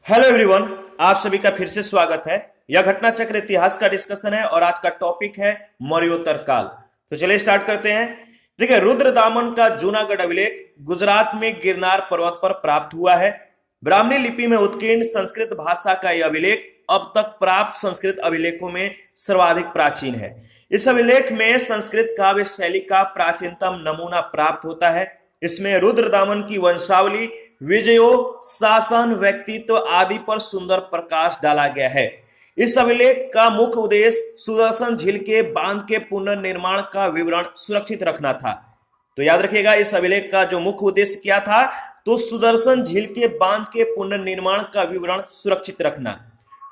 Hello everyone, आप सभी का फिर से स्वागत है। यह घटना चक्र इतिहास का डिस्कशन है और आज का टॉपिक है मौर्योत्तर काल। तो चलिए स्टार्ट करते हैं। देखिए, रुद्रदामन का जूनागढ़ अभिलेख गुजरात में गिरनार पर्वत पर प्राप्त हुआ है। ब्राह्मणी लिपि में उत्कीर्ण संस्कृत भाषा का यह अभिलेख अब तक प्राप्त संस्कृत अभिलेखों में सर्वाधिक प्राचीन है। इस अभिलेख में संस्कृत काव्य शैली का प्राचीनतम नमूना प्राप्त होता है। इसमें रुद्रदामन की वंशावली, विजयों, शासन, व्यक्तित्व आदि पर सुंदर प्रकाश डाला गया है। इस अभिलेख का मुख्य उद्देश्य सुदर्शन झील के बांध के पुनर्निर्माण का विवरण सुरक्षित रखना था। तो याद रखिएगा, इस अभिलेख का जो मुख्य उद्देश्य क्या था, तो सुदर्शन झील के बांध के पुनर्निर्माण का विवरण सुरक्षित रखना।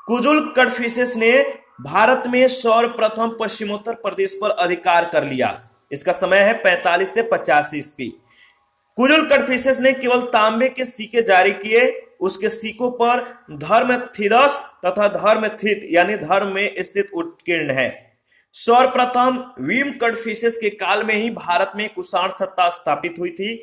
कुजुल कड़फिसेस ने भारत में सर्वप्रथम पश्चिमोत्तर प्रदेश पर अधिकार कर लिया। इसका समय है 45 से 85 ईस्वी। कुजुल कड़फिसेस ने केवल तांबे के सिक्के जारी किए। उसके सिक्कों पर धर्मथिदस तथा धर्मथित यानी धर्म में स्थित उत्कीर्ण है। सर्वप्रथम वीम कड़फिसेस के काल में ही भारत में कुषाण सत्ता स्थापित हुई थी।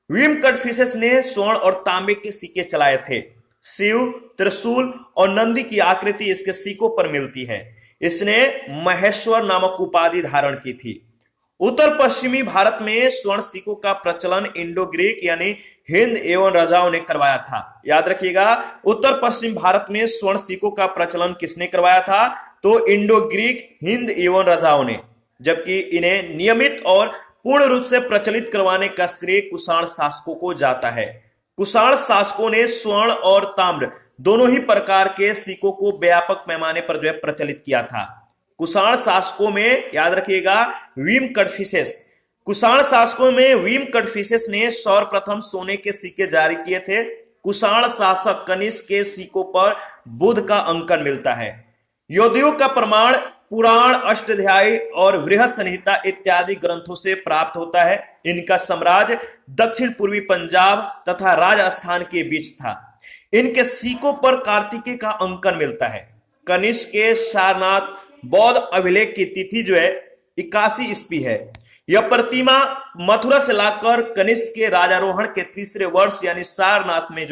वीम कड़फिसेस ने स्वर्ण और तांबे के सिक्के चलाए थे। शिव, त्रिशूल और नंदी की आकृति इसके सिक्कों पर मिलती है। इसने महेश्वर नामक उपाधि धारण की थी। उत्तर पश्चिमी भारत में स्वर्ण सिक्कों का प्रचलन इंडो ग्रीक यानी हिंद एवं राजाओं ने करवाया था। याद रखिएगा, उत्तर पश्चिम भारत में स्वर्ण सिक्कों का प्रचलन किसने करवाया था, तो इंडो ग्रीक, हिंद एवं राजाओं ने, जबकि इन्हें नियमित और पूर्ण रूप से प्रचलित करवाने का श्रेय कुषाण शासकों को जाता है। कुषाण शासकों ने स्वर्ण और ताम्र दोनों ही प्रकार के सिक्कों को व्यापक पैमाने पर प्रचलित किया था। कुषाण शासकों में याद रखिएगा वीम कड़फिसेस, कुषाण शासकों में वीम कड़फिसेस ने सर्वप्रथम सोने के सिक्के जारी किए थे। कुषाण शासक कनिष्क के सिक्कों पर बुध का अंकन मिलता है। योद्धियों का प्रमाण पुराण, अष्टाध्यायी और बृहद संहिता इत्यादि ग्रंथों से प्राप्त होता है। इनका साम्राज्य दक्षिण पूर्वी पंजाब तथा राजस्थान के बीच था। इनके सिक्कों पर कार्तिकेय का अंकन मिलता है। कनिष्क के सारनाथ बौद्ध अभिलेख की तिथि जो है 81 ईस्वी है। यह प्रतिमा मथुरा से लाकर कनिष्क के राजारोहण के तीसरे वर्ष यानी सारनाथ में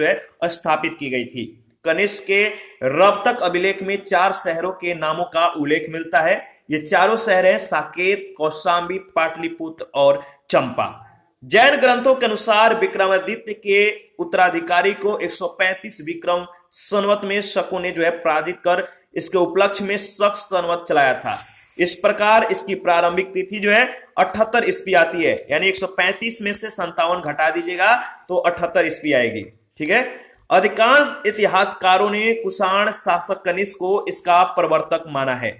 स्थापित की गई थी। कनिष्क के रवतक अभिलेख में 4 शहरों के नामों का उल्लेख मिलता है। ये चारों शहर हैं साकेत, कौशांबी, पाटलिपुत्र और चंपा। जैन ग्रंथों के अनुसार विक्रमादित्य के उत्तराधिकारी को 135 विक्रम संवत में शकों ने पराजित कर इसके उपलक्ष्य में शक संवत चलाया था। इस प्रकार इसकी प्रारंभिक तिथि 78 ईस्वी आती है, यानी 135 में से 57 घटा दीजिएगा तो 78 ईस्वी आएगी। ठीक है। अधिकांश इतिहासकारों ने कुषाण शासक कनिष्क को इसका प्रवर्तक माना है।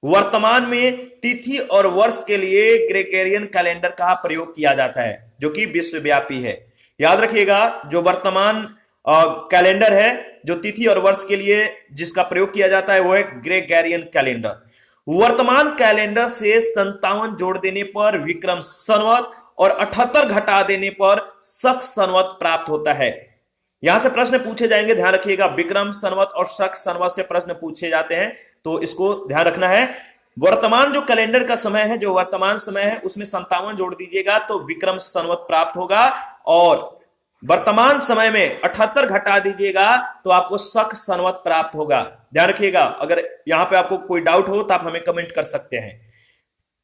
वर्तमान में तिथि और वर्ष के लिए ग्रेगोरियन कैलेंडर का प्रयोग किया जाता है, जो कि विश्वव्यापी है। याद रखिएगा, जो वर्तमान कैलेंडर है, जो तिथि और वर्ष के लिए जिसका प्रयोग किया जाता है, वो है ग्रेगोरियन कैलेंडर। वर्तमान कैलेंडर से 57 जोड़ देने पर विक्रम संवत और 78 घटा देने पर शक संवत प्राप्त होता है। यहां से प्रश्न पूछे जाएंगे, ध्यान रखिएगा। विक्रम संवत और शक संवत से प्रश्न पूछे जाते हैं, तो इसको ध्यान रखना है। वर्तमान जो कैलेंडर का समय है, जो वर्तमान समय है, उसमें 57 जोड़ दीजिएगा तो विक्रम संवत प्राप्त होगा, और वर्तमान समय में 78 घटा दीजिएगा तो आपको शक संवत प्राप्त होगा। ध्यान रखिएगा, अगर यहां पे आपको कोई डाउट हो तो आप हमें कमेंट कर सकते हैं।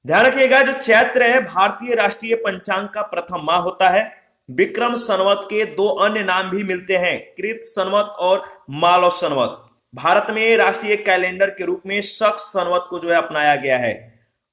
ध्यान रखिएगा, जो चैत्र है भारतीय राष्ट्रीय पंचांग का प्रथम माह होता है। विक्रम संवत के 2 अन्य नाम भी मिलते हैं, कृत संवत और मालव संवत। भारत में राष्ट्रीय कैलेंडर के रूप में शक संवत को अपनाया गया है।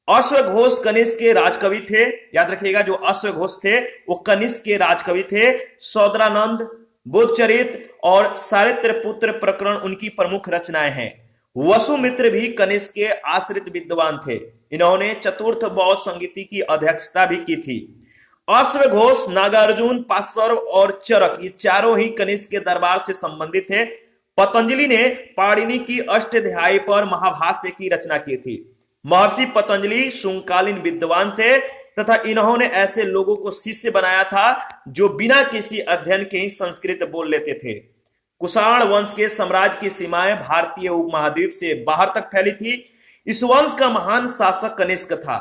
अश्वघोष कनिष्क के राजकवि थे। याद रखिएगा, जो अश्वघोष थे वो कनिष्क के राजकवि थे। सौदरानंद, बुद्धचरित और चारित्रपुत्र प्रकरण उनकी प्रमुख रचनाएं हैं। वसुमित्र भी कनिष्क के आश्रित विद्वान थे। इन्होंने चतुर्थ बौद्ध संगीति की अध्यक्षता भी की थी। अश्वघोष, नागार्जुन, पार्श्व और चरक, ये चारों ही कनिष्क के दरबार से संबंधित थे। पतंजलि ने पाणिनि की अष्टाध्यायी पर महाभाष्य की रचना की थी। महर्षि पतंजलि शुंगकालीन विद्वान थे तथा इन्होंने ऐसे लोगों को शिष्य बनाया था जो बिना किसी अध्ययन के ही संस्कृत बोल लेते थे। कुषाण वंश के साम्राज्य की सीमाएं भारतीय उपमहाद्वीप से बाहर तक फैली थी। इस वंश का महान शासक कनिष्क था,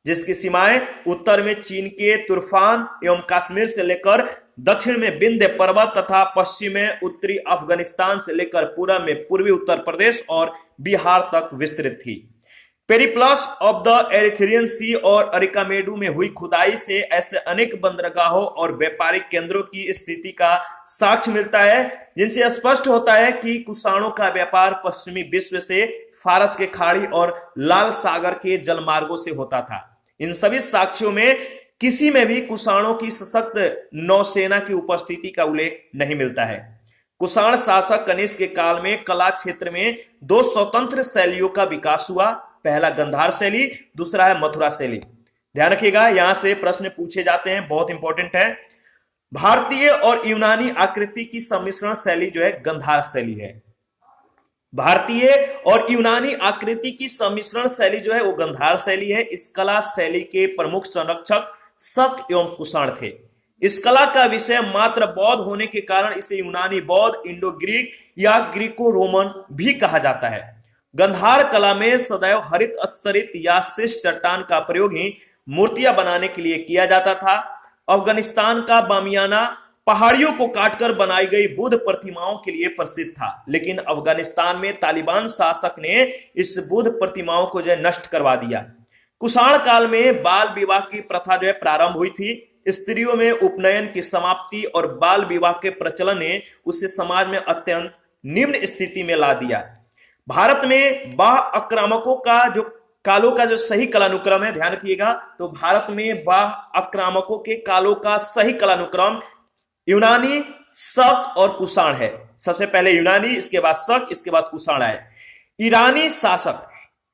जिसकी सीमाएं उत्तर में चीन के तुर्फान एवं कश्मीर से लेकर दक्षिण में विंध्य पर्वत तथा पश्चिम में उत्तरी अफगानिस्तान से लेकर पूरब में पूर्वी उत्तर प्रदेश और बिहार तक विस्तृत थी। पेरिप्लस ऑफ द एरिथ्रियन सी और अरिकामेडू में हुई खुदाई से ऐसे अनेक बंदरगाहों और व्यापारिक केंद्रों की स्थिति का साक्ष्य मिलता है, जिनसे स्पष्ट होता है कि कुषाणों का व्यापार पश्चिमी विश्व से फारस के खाड़ी और लाल सागर के जलमार्गों से होता था। इन सभी साक्ष्यों में किसी में भी कुषाणों की सशक्त नौसेना की उपस्थिति का उल्लेख नहीं मिलता है। कुषाण शासक कनिष्क के काल में कला क्षेत्र में दो स्वतंत्र शैलियों का विकास हुआ। पहला गंधार शैली, दूसरा है मथुरा शैली। ध्यान रखिएगा, यहां से प्रश्न पूछे जाते हैं, बहुत इंपॉर्टेंट है। भारतीय और यूनानी आकृति की सम्मिश्रण शैली जो है गंधार शैली है। भारतीय और यूनानी आकृति की सम्मिश्रण शैली जो है वो गंधार शैली है। इस कला शैली के प्रमुख संरक्षक शक एवं कुषाण थे। इस कला का विषय मात्र बौद्ध होने के कारण इसे यूनानी बौद्ध, इंडो ग्रीक या ग्रीको रोमन भी कहा जाता है। गंधार कला में सदैव हरित स्तरित या शिष्ट चट्टान का प्रयोग ही मूर्तियां बनाने के लिए किया जाता था। अफगानिस्तान का बामियाना पहाड़ियों को काटकर बनाई गई बुद्ध प्रतिमाओं के लिए प्रसिद्ध था, लेकिन अफगानिस्तान में तालिबान शासक ने इस बुद्ध प्रतिमाओं को जो है नष्ट करवा दिया। कुषाण काल में बाल विवाह की प्रथा जो है प्रारंभ हुई थी। स्त्रियों में उपनयन की समाप्ति और बाल विवाह के प्रचलन ने उसे समाज में अत्यंत निम्न स्थिति में ला दिया। भारत में बाह आक्रामकों का जो कालों का जो सही कालानुक्रम है, ध्यान रखिएगा, तो भारत में बाह आक्रामकों के कालों का सही कालानुक्रम यूनानी, शक और कुषाण है। सबसे पहले यूनानी, इसके बाद शक, इसके बाद कुषाण आए। ईरानी शासक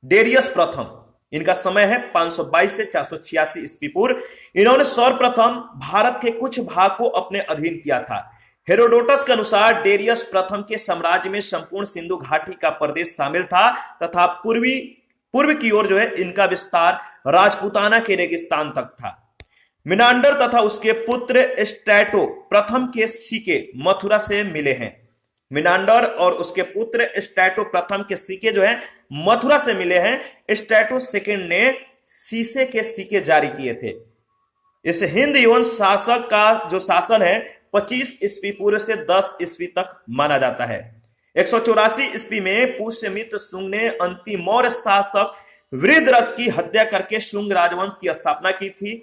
डेरियस प्रथम, इनका समय है 522 से 486 ईस्वी पूर्व। इन्होंने सर्वप्रथम भारत के कुछ भाग को अपने अधीन किया था। हेरोडोटस के अनुसार डेरियस प्रथम के साम्राज्य में संपूर्ण सिंधु घाटी का प्रदेश शामिल था तथा पूर्व की ओर जो है इनका विस्तार राजपूताना के रेगिस्तान तक था। मिनांडर तथा उसके पुत्र स्ट्रैटो प्रथम के सिक्के मथुरा से मिले हैं। मिनांडर और उसके पुत्र स्ट्रैटो प्रथम के सिक्के जो है मथुरा से मिले हैं। स्ट्रैटो सेकंड ने सीसे के सिक्के जारी किए थे। इस हिंद यवन शासक का जो शासन है 25 ईस्वी पूर्व से 10 ईस्वी तक माना जाता है। 184 ईस्वी में पुष्यमित्र शुंग ने अंतिम मौर्य शासक वृद्धरथ की हत्या करके शुंग राजवंश की स्थापना की थी।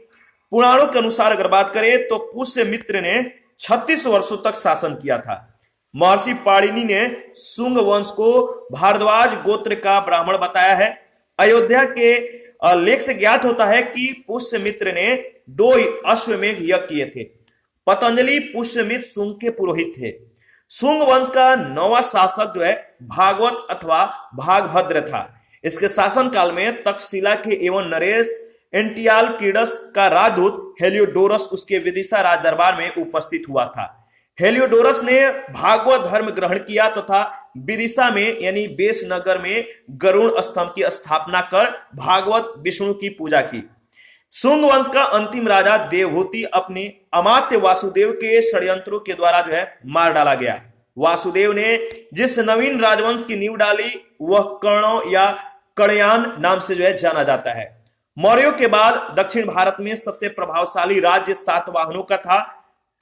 पुराणों के अनुसार अगर बात करें तो पुष्यमित्र ने 36 वर्षों तक शासन किया था। महर्षि पाणिनि ने शुंग वंश को भारद्वाज गोत्र का ब्राह्मण बताया है। अयोध्या के लेख से ज्ञात होता है कि पुष्यमित्र ने 2 अश्वमेध यज्ञ किए थे। पतंजलि पुष्यमित्र शुंग के पुरोहित थे। शुंग वंश का 9वां शासक जो है भागवत अथवा भागभद्र था। इसके शासन काल में तक्षशिला के एवं नरेश एंटियालकीडस का राजदूत हेलियोडोरस उसके विदिशा राज दरबार में उपस्थित हुआ था। हेलियोडोरस ने भागवत धर्म ग्रहण किया तथा विदिशा में यानी बेस नगर में गरुड़ स्तंभ की स्थापना कर भागवत विष्णु की पूजा की। शुंग वंश का अंतिम राजा देवहूति अपने अमात्य वासुदेव के षड्यंत्रों के द्वारा जो है मार डाला गया। वासुदेव ने जिस नवीन राजवंश की नींव डाली वह कर्ण या कड़यान नाम से जो है जाना जाता है। मौर्यों के बाद दक्षिण भारत में सबसे प्रभावशाली राज्य सातवाहनों का था।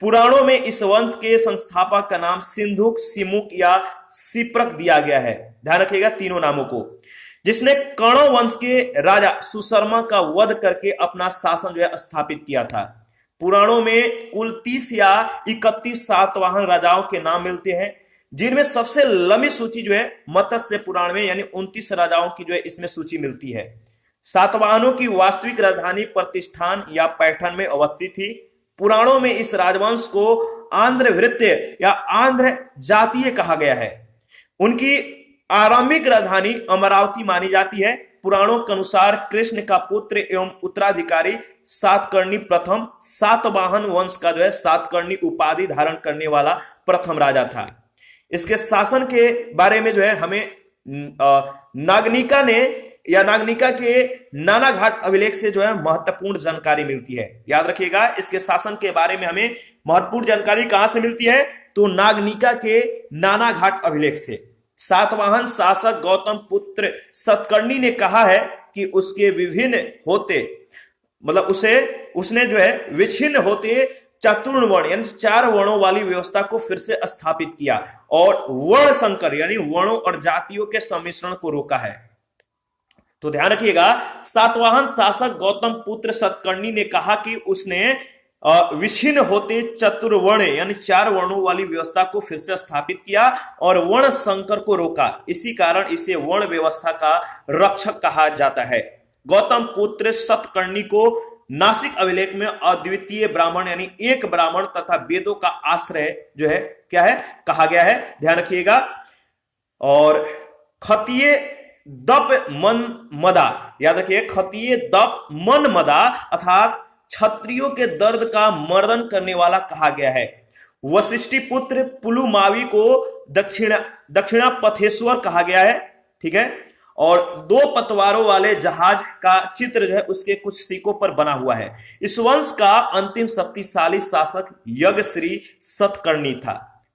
पुराणों में इस वंश के संस्थापक का नाम सिंधुक, सिमुक या सिप्रक दिया गया है। ध्यान रखिएगा तीनों नामों को, जिसने कर्ण वंश के राजा सुशर्मा का वध करके अपना शासन जो है स्थापित किया था। पुराणों में कुल 30 या 31 सातवाहन राजाओं के नाम मिलते हैं, जिनमें सबसे लंबी सूची जो है मत्स्य पुराण में यानी 29 राजाओं की जो है इसमें सूची मिलती है। सातवाहनों की वास्तविक राजधानी प्रतिष्ठान या पैठण में अवस्थित थी। पुराणों में इस राजवंश को आंध्र वृत्य या आंध्र जातीय कहा गया है। उनकी आरंभिक राजधानी अमरावती मानी जाती है। पुराणों के अनुसार कृष्ण का पुत्र एवं उत्तराधिकारी सातकर्णी प्रथम सातवाहन वंश का जो है सातकर्णी उपाधि धारण करने वाला प्रथम राजा था। इसके शासन के बारे में जो है हमें नागनिका ने या नागनिका के नाना घाट अभिलेख से जो है महत्वपूर्ण जानकारी मिलती है। याद रखिएगा, इसके शासन के बारे में हमें महत्वपूर्ण जानकारी कहां से मिलती है तो नागनिका के नाना घाट अभिलेख से। सातवाहन शासक गौतम पुत्र सतकर्णी ने कहा है कि उसके विभिन्न होते मतलब उसने जो है विच्छिन्न होते चतुर्वर्ण यानी 4 वर्णों वाली व्यवस्था को फिर से स्थापित किया और वर्ण संकर यानी वर्णों और जातियों के सम्मिश्रण को रोका है। तो ध्यान रखिएगा, सातवाहन शासक गौतम पुत्र सतकर्णी ने कहा कि उसने विच्छिन्न होते चतुर्वर्ण यानी 4 वर्णों वाली व्यवस्था को फिर से स्थापित किया और वर्ण संकर को रोका। इसी कारण इसे वर्ण व्यवस्था का रक्षक कहा जाता है। गौतम पुत्र सतकर्णी को नासिक अभिलेख में अद्वितीय ब्राह्मण यानी एक ब्राह्मण तथा वेदों का आश्रय जो है क्या है कहा गया है। ध्यान रखिएगा। और खतीय दप मन मदा, याद रखिए, खतीय दप मन मदा अर्थात क्षत्रियों के दर्द का मर्दन करने वाला कहा गया है। वशिष्ठी पुत्र पुलुमावी को दक्षिणा पथेश्वर कहा गया है। ठीक है। और 2 पतवारों वाले जहाज का चित्र जो है उसके कुछ सिक्कों पर बना हुआ है। इस वंश का अंतिम शक्तिशाली शासक यज्ञश्री सतकर्णी था।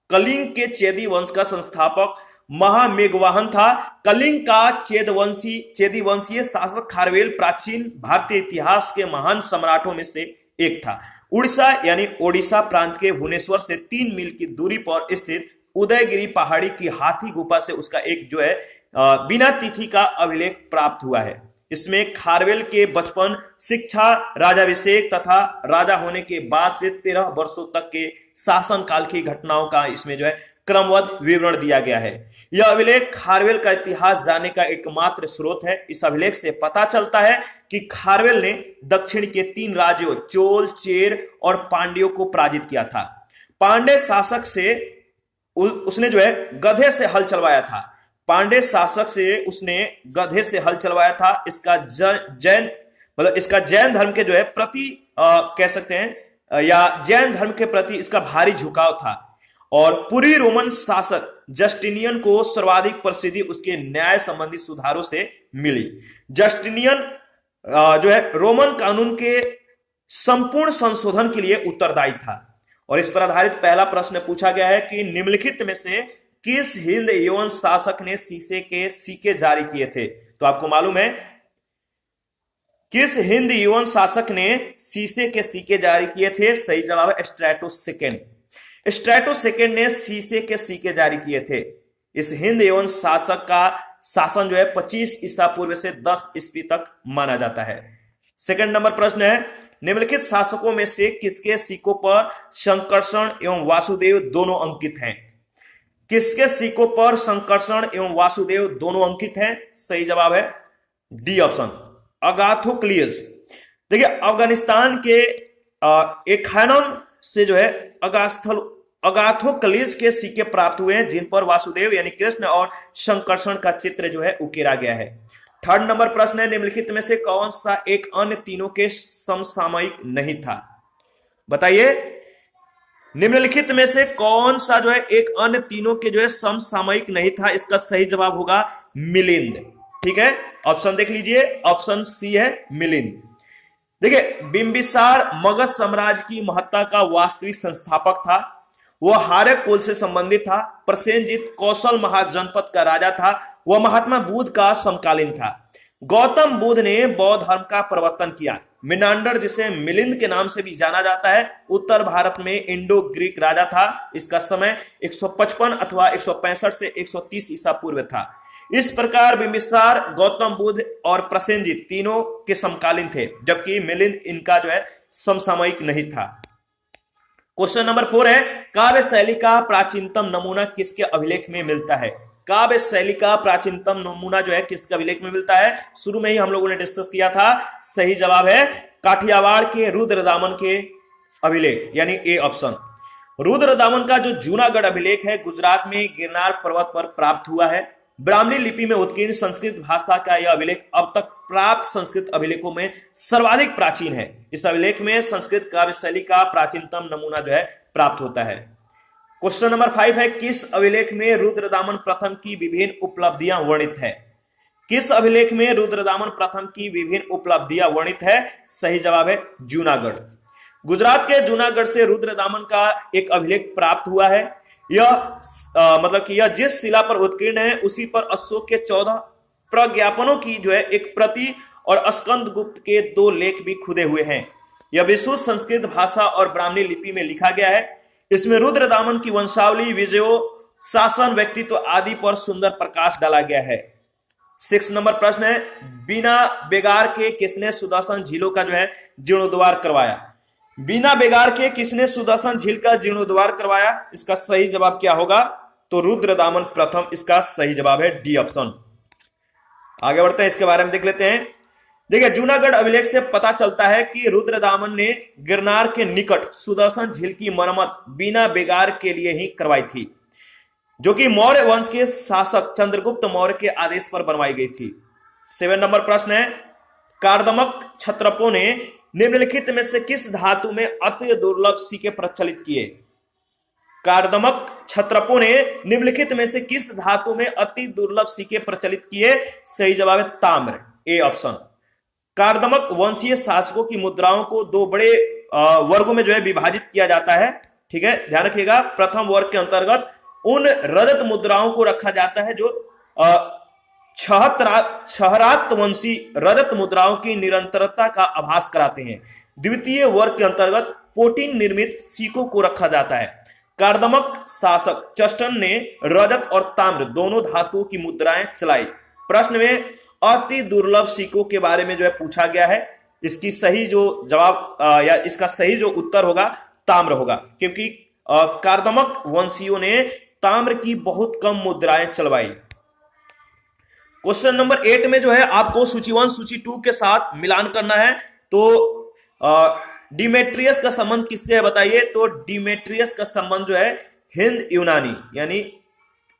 कलिंग के चेदी वंश का संस्थापक महामेघवाहन था। कलिंग का चेदी वंशीय शासक खारवेल प्राचीन भारतीय इतिहास के महान सम्राटों में से एक था। उड़ीसा यानी ओडिशा प्रांत के भुवनेश्वर से 3 मील की दूरी पर स्थित उदयगिरी पहाड़ी की हाथी गुफा से उसका एक जो है बिना तिथि का अभिलेख प्राप्त हुआ है। इसमें खारवेल के बचपन, शिक्षा, राजाभिषेक तथा राजा होने के बाद से 13 वर्षों तक के शासन काल की घटनाओं का इसमें जो है क्रमबद्ध विवरण दिया गया है। यह अभिलेख खारवेल का इतिहास जानने का एकमात्र स्रोत है। इस अभिलेख से पता चलता है कि खारवेल ने दक्षिण के 3 राज्यों चोल, चेर और पांड्यों को पराजित किया था। पांड्य शासक से उसने जो है गधे से हल चलवाया था। पांड्य शासक से उसने गधे से हल चलवाया था। इसका जैन धर्म के जो है प्रति कह सकते हैं या जैन धर्म के प्रति इसका भारी झुकाव था। और पूर्वी रोमन शासक जस्टिनियन को सर्वाधिक प्रसिद्धि उसके न्याय संबंधी सुधारों से मिली। जस्टिनियन जो है रोमन कानून के संपूर्ण संशोधन के लिए उत्तरदायी था। और इस पर आधारित पहला प्रश्न पूछा गया है कि निम्नलिखित में से किस हिंद यवन शासक ने शीशे के सिक्के जारी किए थे? तो आपको मालूम है किस हिंद यवन शासक ने शीशे के सिक्के जारी किए थे? सही जवाब है स्ट्रैटोस सेकेंड। स्ट्रैटोस सेकेंड ने शीशे के सिक्के जारी किए थे। इस हिंद यवन शासक का शासन जो है 25 ईसा पूर्व से 10 ईस्वी तक माना जाता है। सेकंड नंबर प्रश्न है, निम्नलिखित शासकों में से किसके सिक्कों पर संकर्षण एवं वासुदेव दोनों अंकित हैं? किसके सिक्कों पर संकर्षण एवं वासुदेव दोनों अंकित हैं? सही जवाब है डी ऑप्शन, अगाथोक्लियस। देखिए अफगानिस्तान के एखानन से जो है अगाथोक्लियस के सिक्के प्राप्त हुए हैं जिन पर वासुदेव यानी कृष्ण और संकर्षण का चित्र जो है उकेरा गया है। थर्ड नंबर प्रश्न है, निम्नलिखित में से कौन सा एक अन्य तीनों के समसामयिक नहीं था? बताइए निम्नलिखित में से कौन सा जो है एक अन्य तीनों के जो है समसामयिक नहीं था? इसका सही जवाब होगा मिलिंद। ठीक है, ऑप्शन देख लीजिए, ऑप्शन सी है मिलिंद। देखिए बिंबिसार मगध साम्राज्य की महत्ता का वास्तविक संस्थापक था। वह हार्य कुल से संबंधित था। प्रसेनजीत कौशल महाजनपद का राजा था। वह महात्मा बुद्ध का समकालीन था। गौतम बुद्ध ने बौद्ध धर्म का प्रवर्तन किया। मिनांडर जिसे मिलिंद के नाम से भी जाना जाता है उत्तर भारत में इंडो ग्रीक राजा था। इसका समय 155 अथवा 165 से 130 ईसा पूर्व था। इस प्रकार बिंबिसार, गौतम बुद्ध और प्रसेनजीत तीनों के समकालीन थे, जबकि मिलिंद इनका जो है समसामयिक नहीं था। क्वेश्चन नंबर 4 है, काव्य शैली का प्राचीनतम नमूना किसके अभिलेख में मिलता है? काव्य शैली का प्राचीनतम नमूना जो है किसके अभिलेख में मिलता है? शुरू में ही हम लोगों ने डिस्कस किया था। सही जवाब है काठियावाड़ के रुद्रदामन के अभिलेख यानी ए ऑप्शन। रुद्रदामन का जो जूनागढ़ अभिलेख है गुजरात में गिरनार पर्वत पर प्राप्त हुआ है। ब्राह्मणी लिपि में उत्कीर्ण संस्कृत भाषा का यह अभिलेख अब तक प्राप्त संस्कृत अभिलेखों में सर्वाधिक प्राचीन है। इस अभिलेख में संस्कृत काव्य शैली का प्राचीनतम नमूना जो है प्राप्त होता है। क्वेश्चन नंबर 5 है, किस अभिलेख में रुद्रदामन प्रथम की विभिन्न उपलब्धियां वर्णित है? किस अभिलेख में रुद्रदामन प्रथम की विभिन्न उपलब्धियां वर्णित है? सही जवाब है जूनागढ़। गुजरात के जूनागढ़ से रुद्रदामन का एक अभिलेख प्राप्त हुआ है। यह मतलब कि यह जिस शिला पर उत्कीर्ण है उसी पर अशोक के 14 प्रज्ञापनों की जो है एक प्रति और स्कंदगुप्त के 2 लेख भी खुदे हुए हैं। यह विशुद्ध संस्कृत भाषा और ब्राह्मणी लिपि में लिखा गया है। इसमें रुद्रदामन की वंशावली, विजयों, शासन, व्यक्तित्व आदि पर सुंदर प्रकाश डाला गया है। 6 नंबर प्रश्न है, बिना बेगार के किसने सुदर्शन झीलों का जो है जीर्णोद्धार करवाया? बिना बेगार के किसने सुदर्शन झील का जीर्णोद्धार करवाया? इसका सही जवाब क्या होगा? तो रुद्रदामन प्रथम इसका सही जवाब है, डी ऑप्शन। आगे बढ़ते हैं, इसके बारे में देख लेते हैं। देखिए, जूनागढ़ अभिलेख से पता चलता है कि रुद्रदामन ने गिरनार के निकट सुदर्शन झील की मरम्मत बिना बेगार के लिए ही करवाई थी, जो कि मौर्य वंश के शासक चंद्रगुप्त मौर्य के आदेश पर बनवाई गई थी। 7 नंबर प्रश्न है, कार्दमक क्षत्रपों ने निम्नलिखित में से किस धातु में अति दुर्लभ सिक्के प्रचलित किए? कार्दमक क्षत्रपों ने निम्नलिखित में से किस धातु में अति दुर्लभ सिक्के प्रचलित किए? सही जवाब है ताम्र, ए ऑप्शन। कार्दमक वंशीय शासकों की मुद्राओं को 2 बड़े वर्गों में जो है विभाजित किया जाता है। ठीक है, ध्यान रखिएगा। प्रथम वर्ग के अंतर्गत उन रजत मुद्राओं को रखा जाता है जो क्षहरात वंशी रजत मुद्राओं की निरंतरता का आभास कराते हैं। द्वितीय वर्ग के अंतर्गत पोटीन निर्मित सिक्कों को रखा जाता है। कार्दमक शासक चस्टन ने रजत और ताम्र दोनों धातुओं की मुद्राएं चलाई। प्रश्न में अति दुर्लभ सिक्कों के बारे में जो है पूछा गया है। इसकी सही जो जवाब या इसका सही जो उत्तर होगा ताम्र होगा, क्योंकि कार्दमक वंशियों ने ताम्र की बहुत कम मुद्राएं चलवाई। क्वेश्चन नंबर 8 में जो है आपको सूची 1 सूची 2 के साथ मिलान करना है। तो डिमेट्रियस का संबंध किससे है बताइए? तो डिमेट्रियस का संबंध जो है हिंद यूनानी यानी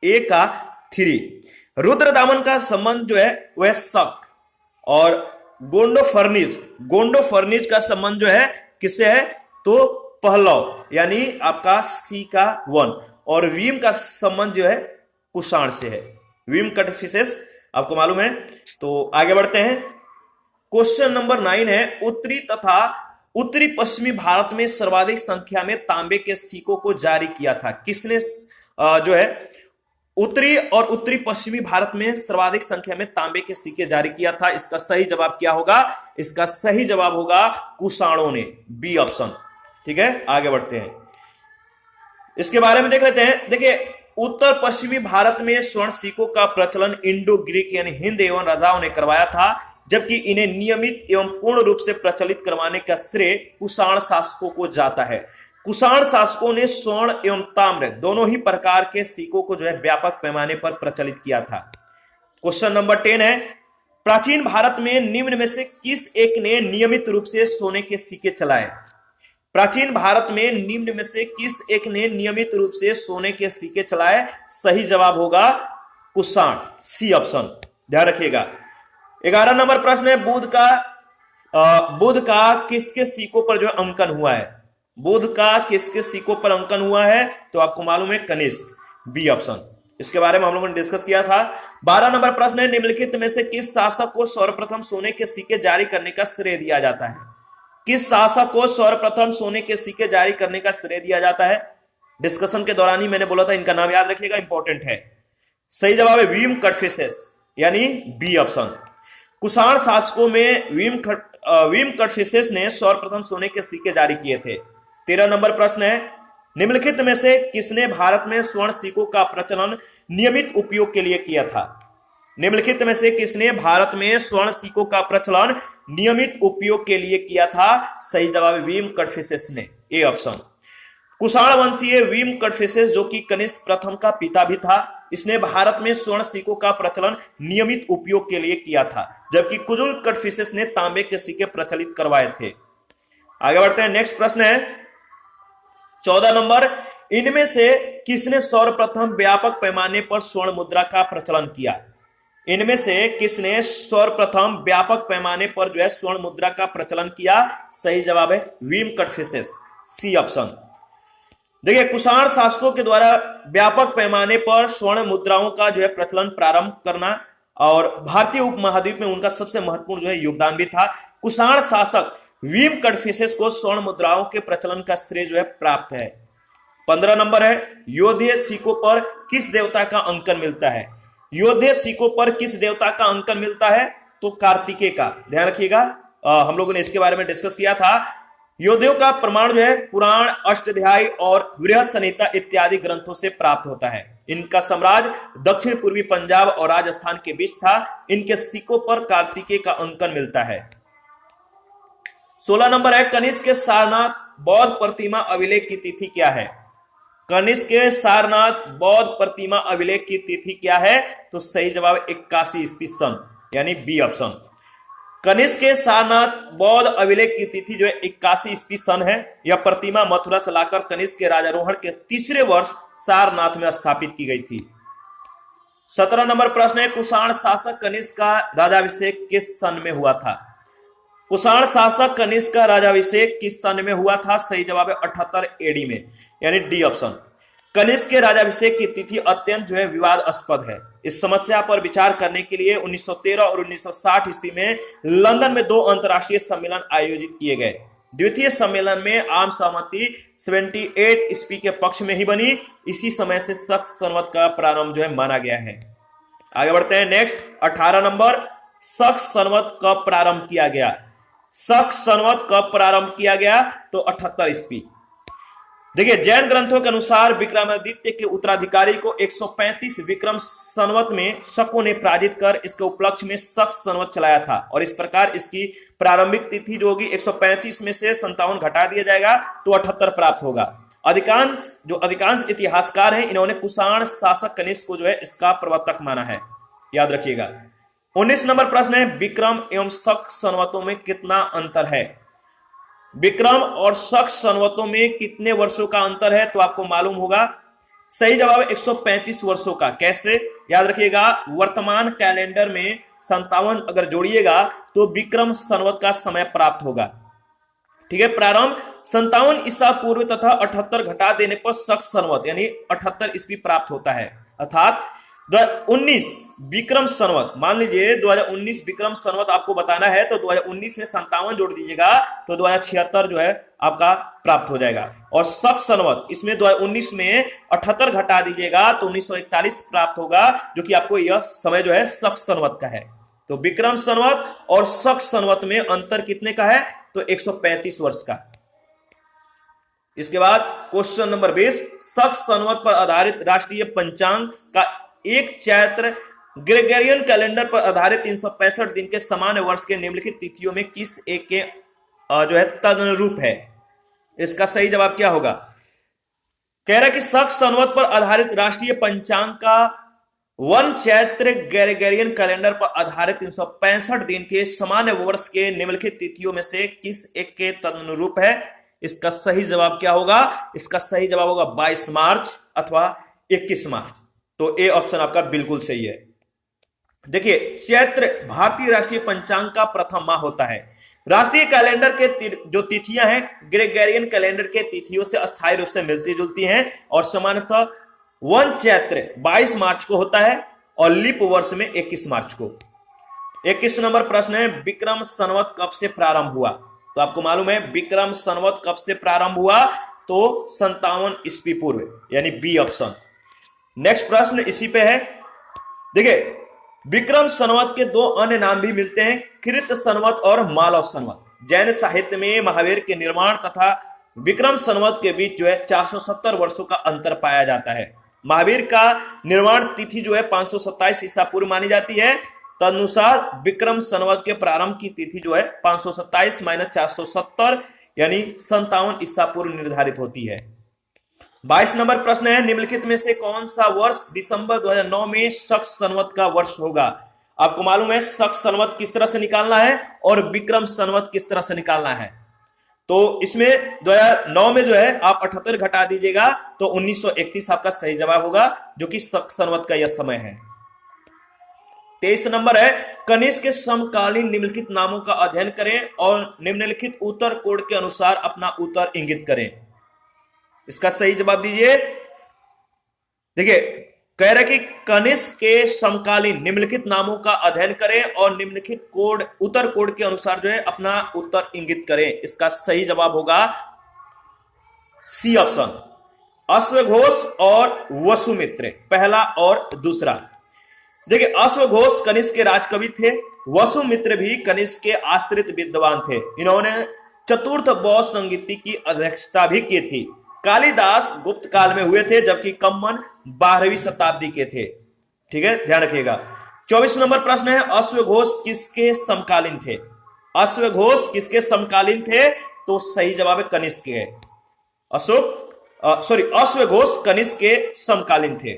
ए का 3। रुद्रदामन का संबंध जो है वह शक, और गोंडोफर्निज का संबंध जो है किससे है? तो पहलव यानी आपका सी का 1, और वीम का संबंध जो है कुषाण से है। वीम कटफिसेस आपको मालूम है। तो आगे बढ़ते हैं। क्वेश्चन नंबर 9 है, उत्तरी तथा उत्तरी पश्चिमी भारत में सर्वाधिक संख्या में तांबे के सिक्कों को जारी किया था? किसने जो है उत्तरी और उत्तरी पश्चिमी भारत में सर्वाधिक संख्या में तांबे के सिक्के जारी किया था? इसका सही जवाब क्या होगा? इसका सही जवाब होगा कुषाणों ने, बी ऑप्शन। ठीक है, आगे बढ़ते हैं, इसके बारे में देख लेते हैं। देखिए, उत्तर पश्चिमी भारत में स्वर्ण सिक्कों का प्रचलन इंडो ग्रीक यानी हिंद एवं राजाओं ने करवाया था, जबकि इन्हें नियमित एवं पूर्ण रूप से प्रचलित करवाने का श्रेय कुषाण शासकों को जाता है। कुषाण शासकों ने स्वर्ण एवं ताम्र दोनों ही प्रकार के सिक्कों को जो है व्यापक पैमाने पर प्रचलित किया था। क्वेश्चन नंबर 10 है, प्राचीन भारत में निम्न में से किस एक ने नियमित रूप से सोने के सिक्के चलाए? प्राचीन भारत में निम्न में से किस एक ने नियमित रूप से सोने के सिक्के चलाए? सही जवाब होगा कुषाण, सी ऑप्शन, ध्यान रखिएगा। 11 नंबर प्रश्न है, बुध का किसके सिक्कों पर जो अंकन हुआ है? बुध का किसके सिक्कों पर अंकन हुआ है? तो आपको मालूम है कनिष्क, बी ऑप्शन। इसके बारे में हम लोगों ने डिस्कस किया था। 12 नंबर प्रश्न है, निम्नलिखित में से किस शासक को सर्वप्रथम सोने के सिक्के जारी करने का श्रेय दिया जाता है? किस शासक को सर्वप्रथम सोने के सिक्के जारी करने का श्रेय दिया जाता है? डिस्कशन के दौरान ही मैंने बोला था, इनका नाम याद रखिएगा, इंपॉर्टेंट है। सही जवाब है वीम कटफिसेस यानी बी ऑप्शन। कुषाण शासकों में वीम कटफिसेस ने सर्वप्रथम सोने के सिक्के जारी किए थे। 13 नंबर प्रश्न है, निम्नलिखित में से किसने भारत में स्वर्ण सिक्कों का प्रचलन नियमित उपयोग के लिए किया था? निम्नलिखित में से किसने भारत में स्वर्ण सिक्कों का प्रचलन नियमित उपयोग के लिए किया था? सही जवाब है वीम कटफिसेस ने, A option. Kushan वंशीय Vim Kadphises, जो कि कनिष्क प्रथम का पिता भी था, इसने भारत में स्वर्ण सिक्कों का प्रचलन नियमित उपयोग के लिए किया था, जबकि कुजुल कटफिसेस ने तांबे के सिक्के प्रचलित करवाए थे। आगे बढ़ते हैं, नेक्स्ट प्रश्न है 14 नंबर, इनमें से किसने सर्वप्रथम व्यापक पैमाने पर स्वर्ण मुद्रा का प्रचलन किया? इनमें से किसने सर्वप्रथम व्यापक पैमाने पर जो है स्वर्ण मुद्रा का प्रचलन किया? सही जवाब है वीम कटफिसेस, सी ऑप्शन। देखिए, कुषाण शासकों के द्वारा व्यापक पैमाने पर स्वर्ण मुद्राओं का जो है प्रचलन प्रारंभ करना और भारतीय उपमहाद्वीप में उनका सबसे महत्वपूर्ण जो है योगदान भी था। कुषाण शासक वीम कटफिसेस को स्वर्ण मुद्राओं के प्रचलन का श्रेय जो है प्राप्त है। 15 नंबर है, योधेय सिक्कों पर किस देवता का अंकन मिलता है? योधेय सिक्कों पर किस देवता का अंकन मिलता है? तो कार्तिकेय का, ध्यान रखिएगा, हम लोगों ने इसके बारे में डिस्कस किया था। योद्धों का प्रमाण जो है पुराण, अष्टाध्यायी और बृहद संहिता इत्यादि ग्रंथों से प्राप्त होता है। इनका साम्राज्य दक्षिण पूर्वी पंजाब और राजस्थान के बीच था। इनके सिक्कों पर कार्तिकेय का अंकन मिलता है। 16 नंबर है, कनिष्क के सारनाथ बौद्ध प्रतिमा अभिलेख की तिथि क्या है? कनिष्क के सारनाथ बौद्ध प्रतिमा अभिलेख की तिथि क्या है? तो सही जवाब 81 ईस्वी सन, यानी बी ऑप्शन। कनिष्क के सारनाथ बौद्ध अभिलेख की तिथि जो है 81 ईस्वी सन है। यह प्रतिमा मथुरा से लाकर कनिष्क के राजारोहण के तीसरे वर्ष सारनाथ में स्थापित की गई थी। 17 नंबर प्रश्न है, कुषाण शासक कनिष्क का राजाभिषेक किस सन में हुआ था? कुषाण शासक कनिष्क का राजाभिषेक किस सन में हुआ था? सही जवाब है 78 एडी में, यानी डी ऑप्शन। कनिष्क के राजाभिषेक की तिथि अत्यंत जो है विवादास्पद है। इस समस्या पर विचार करने के लिए 1913 और 1960 ईस्वी में लंदन में 2 अंतर्राष्ट्रीय सम्मेलन आयोजित किए गए। द्वितीय सम्मेलन में आम सहमति 78 ईस्वी के पक्ष में ही बनी। इसी समय से शक संवत का प्रारंभ जो है माना गया है। आगे बढ़ते हैं नेक्स्ट 18 नंबर, शक संवत कब प्रारंभ किया गया? शक संवत कब प्रारंभ किया गया? तो 78 ईस्वी। देखिए, जैन ग्रंथों के अनुसार विक्रमादित्य के उत्तराधिकारी को 135 विक्रम संवत में शकों ने पराजित कर इसके उपलक्ष्य में शक संवत चलाया था, और इस प्रकार इसकी प्रारंभिक तिथि जो होगी 135 में से 57 घटा दिया जाएगा तो 78 प्राप्त होगा। अधिकांश इतिहासकार हैं, इन्होंने कुषाण शासक कनिष्क को जो है इसका प्रवर्तक माना है, याद रखिएगा। 19 नंबर प्रश्न है, विक्रम एवं शक संवतों में कितना अंतर है? विक्रम और शक संवतों में कितने वर्षों का अंतर है? तो आपको मालूम होगा। सही जवाब है 135 वर्षों का। कैसे? याद रखिएगा, वर्तमान कैलेंडर में 57 अगर जोड़िएगा तो विक्रम संवत का समय प्राप्त होगा। ठीक है, प्रारंभ 57 ईसा पूर्व तथा 78 घटा देने पर शक संवत यानी 78 ईस्वी प्राप्त होता है। अर्थात 2019 विक्रम संवत, मान लीजिए 2019 विक्रम संवत आपको बताना है तो 2019 में 57 जोड़ दीजिएगा तो 2076 जो है आपका प्राप्त हो जाएगा। और शक संवत, इसमें 2019 में 78 घटा दीजिएगा तो 1941 प्राप्त होगा, जो कि आपको यह समय जो है शक संवत का है। तो विक्रम संवत और शक संवत में अंतर कितने का है? तो 135 वर्ष का। इसके बाद क्वेश्चन नंबर 20, शक संवत पर आधारित राष्ट्रीय पंचांग का एक चैत्र ग्रेगोरियन कैलेंडर पर आधारित 365 दिन के सामान्य वर्ष के निम्नलिखित तिथियों में किस एक के जो है तदनुरूप है? इसका सही जवाब क्या होगा? कह रहा है कि शक संवत पर आधारित राष्ट्रीय पंचांग का 1 चैत्र ग्रेगोरियन कैलेंडर पर आधारित 365 दिन के सामान्य वर्ष के निम्नलिखित तिथियों में से किस एक के तदनुरूप है? इसका सही जवाब क्या होगा? इसका सही जवाब होगा 22 मार्च अथवा 21 मार्च। तो ए ऑप्शन आपका बिल्कुल सही है। देखिए, चैत्र भारतीय राष्ट्रीय पंचांग का प्रथम माह होता है। राष्ट्रीय कैलेंडर के जो तिथियां हैं ग्रेगोरियन कैलेंडर के तिथियों से अस्थायी रूप से मिलती जुलती हैं, और सामान्यतः 1 चैत्र 22 मार्च को होता है और लीप वर्ष में 21 मार्च को। 21 नंबर प्रश्न है, विक्रम संवत कब से प्रारंभ हुआ? तो आपको मालूम है विक्रम संवत कब से प्रारंभ हुआ? तो 57 ईस्वी पूर्व, यानी बी ऑप्शन। नेक्स्ट प्रश्न इसी पे है। देखिए, विक्रम संवत के 2 अन्य नाम भी मिलते हैं, कृत संवत और मालव संवत। जैन साहित्य में महावीर के निर्माण तथा विक्रम संवत के बीच जो है 470 वर्षों का अंतर पाया जाता है। महावीर का निर्माण तिथि जो है 527 ईसा पूर्व मानी जाती है। तदनुसार विक्रम संवत के प्रारंभ की तिथि जो है 527 - 470 यानी 57 ईसा पूर्व निर्धारित होती है। 22 नंबर प्रश्न है, निम्नलिखित में से कौन सा वर्ष दिसंबर 2009 में शक संवत का वर्ष होगा? आपको मालूम है शक संवत किस तरह से निकालना है और विक्रम संवत किस तरह से निकालना है। तो इसमें 2009 में जो है आप 78 घटा दीजिएगा तो 1931 आपका सही जवाब होगा, जो कि शक संवत का यह समय है। 23 नंबर है, कनिष्क के समकालीन निम्नलिखित नामों का अध्ययन करें और निम्नलिखित उत्तर कोड के अनुसार अपना उत्तर इंगित करें। इसका सही जवाब दीजिए। देखिए, कह रहे कि कनिष्क के समकालीन निम्नलिखित नामों का अध्ययन करें और निम्नलिखित कोड उत्तर कोड के अनुसार जो है अपना उत्तर इंगित करें। इसका सही जवाब होगा सी ऑप्शन, अश्वघोष और वसुमित्र, पहला और दूसरा। देखिए, अश्वघोष कनिष्क के राजकवि थे, वसुमित्र भी कनिष्क के आश्रित विद्वान थे। इन्होंने चतुर्थ बौद्ध संगीति की अध्यक्षता भी की थी। कालिदास गुप्त काल में हुए थे, जबकि कम्मन 12वीं शताब्दी के थे। ठीक है, ध्यान रखिएगा। 24 नंबर प्रश्न है, अश्वघोष किसके समकालीन थे? अश्वघोष किसके समकालीन थे? तो सही जवाब है कनिष्क के। अश्वघोष कनिष्क के समकालीन थे।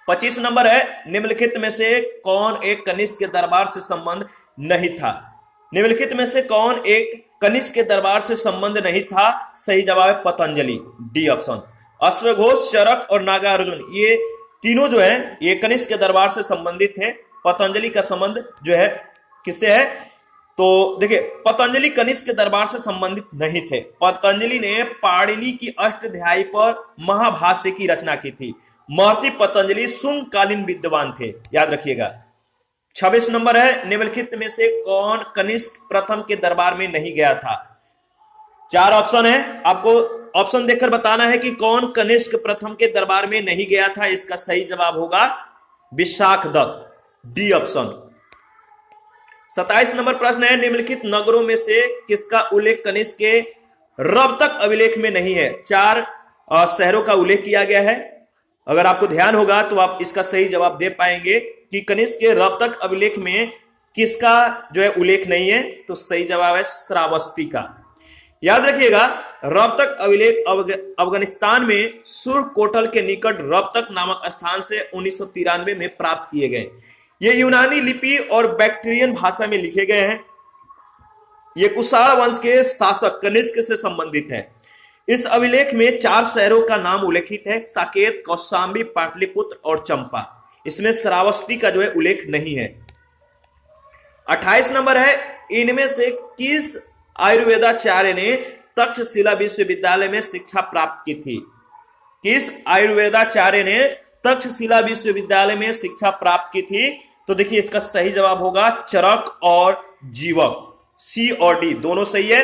25 नंबर है, निम्नलिखित में से कौन एक कनिष्क के दरबार से संबंध नहीं था? निम्नलिखित में से कौन एक कनिष्क के दरबार से संबंध नहीं था? सही जवाब है पतंजलि, डी ऑप्शन। अश्वघोष, चरक और नागार्जुन ये तीनों जो है ये कनिष्क के दरबार से संबंधित थे। पतंजलि का संबंध जो है किससे है? तो देखिए, पतंजलि कनिष्क के दरबार से संबंधित नहीं थे। पतंजलि ने पाणिनि की अष्टाध्यायी पर महाभाष्य की रचना की थी। महर्षि पतंजलि शुंगकालीन विद्वान थे, याद रखिएगा। 26 नंबर है, निम्नलिखित में से कौन कनिष्क प्रथम के दरबार में नहीं गया था? 4 ऑप्शन है, आपको ऑप्शन देखकर बताना है कि कौन कनिष्क प्रथम के दरबार में नहीं गया था। इसका सही जवाब होगा विशाखदत्त, डी ऑप्शन। 27 नंबर प्रश्न है, निम्नलिखित नगरों में से किसका उल्लेख कनिष्क के रब-तक अभिलेख में नहीं है? 4 शहरों का उल्लेख किया गया है। अगर आपको ध्यान होगा तो आप इसका सही जवाब दे पाएंगे कि कनिष्क के रब-तक अभिलेख में किसका जो है उल्लेख नहीं है। तो सही जवाब है श्रावस्ती का। याद रखिएगा, रब-तक अभिलेख अफगानिस्तान में सुरकोटल के निकट रब-तक नामक स्थान से 1993 में प्राप्त किए गए। ये यूनानी लिपि और बैक्ट्रियन भाषा में लिखे गए हैं। ये कुषाण वंश के शासक कनिष्क से संबंधित है। इस अभिलेख में 4 शहरों का नाम उल्लेखित है, साकेत, कौशांबी, पाटलिपुत्र और चंपा। इसमें श्रावस्ती का जो है उल्लेख नहीं है। 28 नंबर है, इनमें से किस आयुर्वेदाचार्य ने तक्षशिला विश्वविद्यालय में शिक्षा प्राप्त की थी? किस आयुर्वेदाचार्य ने तक्षशिला विश्वविद्यालय में शिक्षा प्राप्त की थी? तो देखिए, इसका सही जवाब होगा चरक और जीवक, सी और डी दोनों सही है।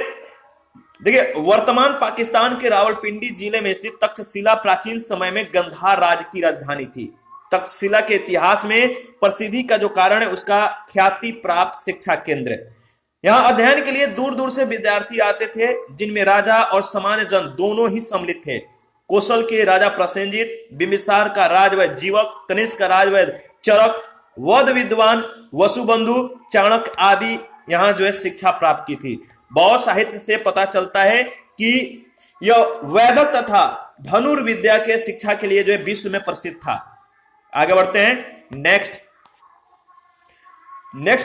देखिए, वर्तमान पाकिस्तान के रावलपिंडी जिले में स्थित तक्षशिला प्राचीन समय में गंधार राज्य की राजधानी थी। तक्षशिला के इतिहास में प्रसिद्धि का जो कारण है उसका ख्याति प्राप्त शिक्षा केंद्र। यहाँ अध्ययन के लिए दूर दूर से विद्यार्थी आते थे, जिनमें राजा और सामान्य जन दोनों ही सम्मिलित थे। कौशल के राजा प्रसेनजीत, बिंबिसार का राजवैद्य जीवक, कनिष्क का राजवैद्य चरक, वध विद्वान वसुबंधु, चाणक्य आदि यहाँ जो है शिक्षा प्राप्त की थी। बौद्ध साहित्य से पता चलता है कि यह वैदिक तथा धनुर्विद्या के शिक्षा के लिए जो है विश्व में प्रसिद्ध था। आगे बढ़ते हैं। नेक्स्ट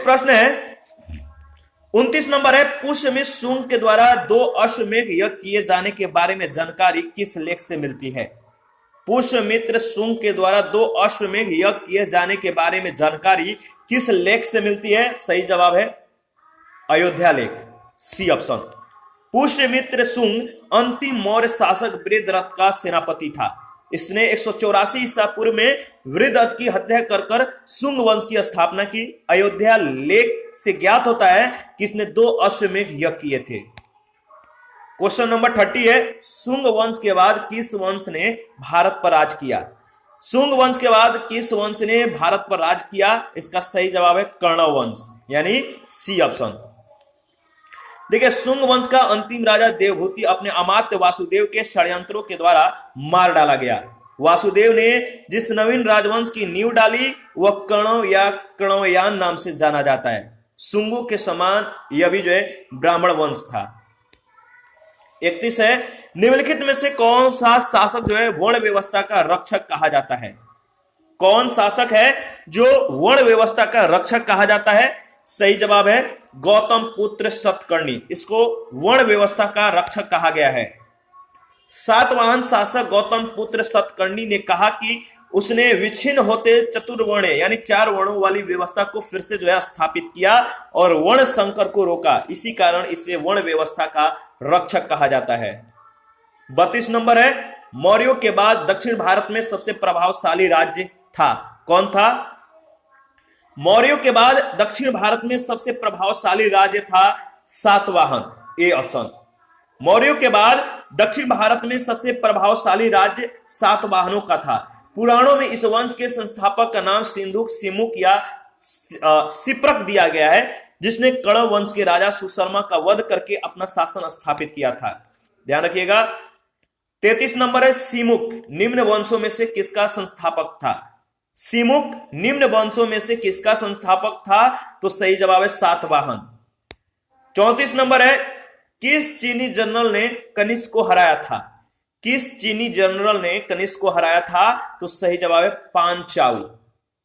प्रश्न है 29 नंबर है, पुष्यमित्र शुंग के द्वारा 2 अश्वमेध यज्ञ किए जाने के बारे में जानकारी किस लेख से मिलती है? पुष्यमित्र शुंग के द्वारा 2 अश्वमेध यज्ञ किए जाने के बारे में जानकारी किस लेख से मिलती है? सही जवाब है अयोध्या लेख, सी ऑप्शन। पुष्यमित्र शुंग अंतिम मौर्य शासक वृद्धरथ का सेनापति था। इसने 184 ईसा पूर्व में वृद्धरथ की हत्या कर शुंग वंश की स्थापना की। अयोध्या लेख से ज्ञात होता है कि इसने 2 अश्वमेध यज्ञ किए थे। क्वेश्चन नंबर 30 है, शुंग वंश के बाद किस वंश ने भारत पर राज किया? शुंग वंश के बाद किस वंश ने भारत पर राज किया? इसका सही जवाब है कर्ण वंश, यानी सी ऑप्शन। देखिए, शुंग वंश का अंतिम राजा देवभूति अपने अमात्य वासुदेव के षड्यंत्रों के द्वारा मार डाला गया। वासुदेव ने जिस नवीन राजवंश की नींव डाली वह कणव या कणवयान नाम से जाना जाता है। शुंगों के समान यह भी जो है ब्राह्मण वंश था। 31 है, निम्नलिखित में से कौन सा शासक जो है वर्ण व्यवस्था का रक्षक कहा जाता है? कौन शासक है जो वर्ण व्यवस्था का रक्षक कहा जाता है? सही जवाब है गौतम पुत्र सतकर्णी। इसको वर्ण व्यवस्था का रक्षक कहा गया है। सातवाहन शासक गौतम पुत्र सतकर्णी ने कहा कि उसने विच्छिन्न होते चतुर्वर्ण यानी 4 वर्णों वाली व्यवस्था को फिर से जो है स्थापित किया और वर्ण संकर को रोका। इसी कारण इसे वर्ण व्यवस्था का रक्षक कहा जाता है। 32 नंबर है, मौर्यों के बाद दक्षिण भारत में सबसे प्रभावशाली राज्य था। कौन था? मौर्यों के बाद दक्षिण भारत में सबसे प्रभावशाली राज्य था सातवाहन, ए ऑप्शन। मौर्यों के बाद दक्षिण भारत में सबसे प्रभावशाली राज्य सातवाहनों का था। पुराणों में इस वंश के संस्थापक का नाम सिंधुक, सिमुक या सिप्रक दिया गया है। जिसने कण्व वंश के राजा सुशर्मा का वध करके अपना शासन स्थापित किया था? ध्यान रखिएगा। 33 नंबर है सिमुक निम्न वंशों में से किसका संस्थापक था? सिमुक निम्न वंशों में से किसका संस्थापक था? तो सही जवाब है सातवाहन। 34 नंबर है किस चीनी जनरल ने कनिष्क को हराया था? किस चीनी जनरल ने कनिष्क को हराया था? तो सही जवाब है पांचाउ।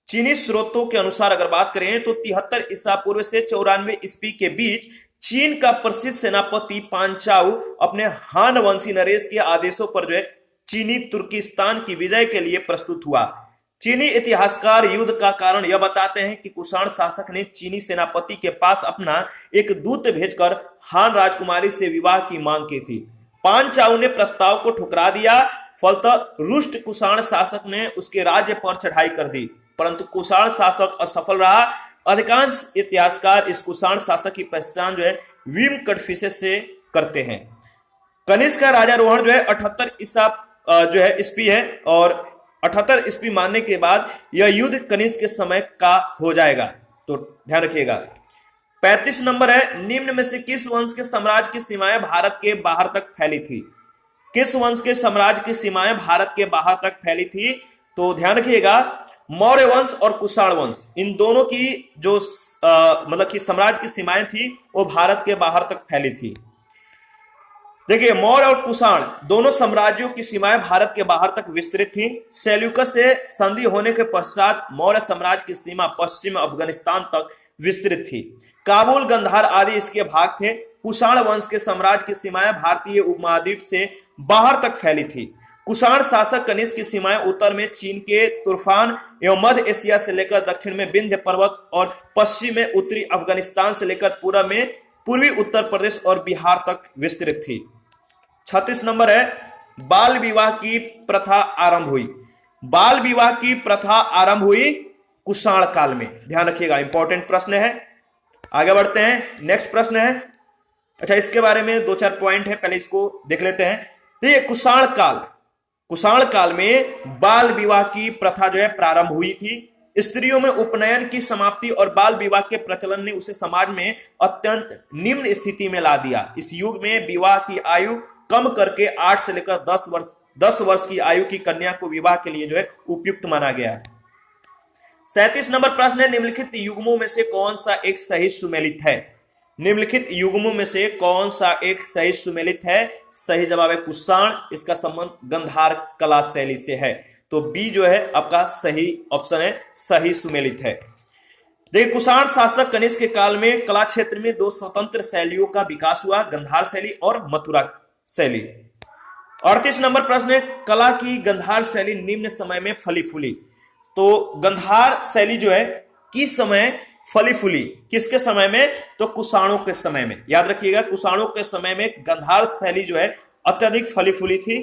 चीनी स्रोतों के अनुसार अगर बात करें तो 73 ईसा पूर्व से 94 ईस्वी के बीच चीन का प्रसिद्ध सेनापति पांचाउ अपने हान वंशी नरेश के आदेशों पर जो है चीनी तुर्किस्तान की विजय के लिए प्रस्तुत हुआ। चीनी इतिहासकार युद्ध का कारण यह बताते हैं कि कुषाण शासक ने चीनी सेनापति के पास अपना एक दूत भेजकर हान राजकुमारी से विवाह की मांग की थी। पांचाउ ने प्रस्ताव को ठुकरा दिया। फलतः रुष्ट कुषाण शासक ने उसके राज्य पर चढ़ाई कर दी, परंतु कुषाण शासक असफल रहा। अधिकांश इतिहासकार इस कुषाण शासक की पहचान जो है विम कटफिसेस से करते हैं। कनिष्क का राजारोहण जो है 78 ईसा जो है ईस्वी है और 78 ईस्वी मानने के बाद यह युद्ध कनिष्क के समय का हो जाएगा, तो ध्यान रखिएगा। 35 नंबर है निम्न में से किस वंश के साम्राज्य की सीमाएं भारत के बाहर तक फैली थी? किस वंश के साम्राज्य की सीमाएं भारत के बाहर तक फैली थी? तो ध्यान रखिएगा मौर्य वंश और कुषाण वंश, इन दोनों की जो मतलब कि साम्राज्य की सीमाएं थी वो भारत के बाहर तक फैली थी। देखिए मौर्य और कुषाण दोनों साम्राज्यों की सीमाएं भारत के बाहर तक विस्तृत थी। सेल्यूकस से संधि होने के पश्चात मौर्य साम्राज्य की सीमा पश्चिम अफगानिस्तान तक विस्तृत थी। काबुल, गंधार आदि इसके भाग थे। कुषाण वंश के साम्राज्य की सीमाएं भारतीय उपमहाद्वीप से बाहर तक फैली थी। कुषाण शासक कनिष्क की सीमाएं उत्तर में चीन के तुर्फान एवं मध्य एशिया से लेकर दक्षिण में विंध्य पर्वत और पश्चिम में उत्तरी अफगानिस्तान से लेकर पूर्व में पूर्वी उत्तर प्रदेश और बिहार तक विस्तृत थी। 36 नंबर है बाल विवाह की प्रथा आरंभ हुई। बाल विवाह की प्रथा आरंभ हुई कुषाण काल में। ध्यान रखिएगा, इंपॉर्टेंट प्रश्न है। आगे बढ़ते हैं, नेक्स्ट प्रश्न है। अच्छा, इसके बारे में 2-4 पॉइंट है, पहले इसको देख लेते हैं। तो ये कुषाण काल में बाल विवाह की प्रथा जो है प्रारंभ हुई थी। स्त्रियों में उपनयन की समाप्ति और बाल विवाह के प्रचलन ने उसे समाज में अत्यंत निम्न स्थिति में ला दिया। इस युग में विवाह की आयु कम करके 8 से लेकर 10 वर्ष की आयु की कन्या को विवाह के लिए जो है उपयुक्त माना गया। 37 नंबर प्रश्न है निम्नलिखित युग्मों में से कौन सा एक सही सुमेलित है? निम्नलिखित युग्मों में से कौन सा एक सही सुमेलित है? सही जवाब है कुषाण। इसका संबंध गंधार कला शैली से है, तो बी जो है आपका सही ऑप्शन है, सही सुमेलित है। देखिए कुषाण शासक कनिष्क के काल में कला क्षेत्र में 2 स्वतंत्र शैलियों का विकास हुआ, गंधार शैली और मथुरा शैली। 38 नंबर प्रश्न है कला की गंधार शैली निम्न समय में फली फूली। तो गंधार शैली जो है किस समय फली फूली? किसके समय में? तो कुषाणों के समय में। याद रखिएगा कुषाणों के समय में गंधार शैली जो है अत्यधिक फली फूली थी।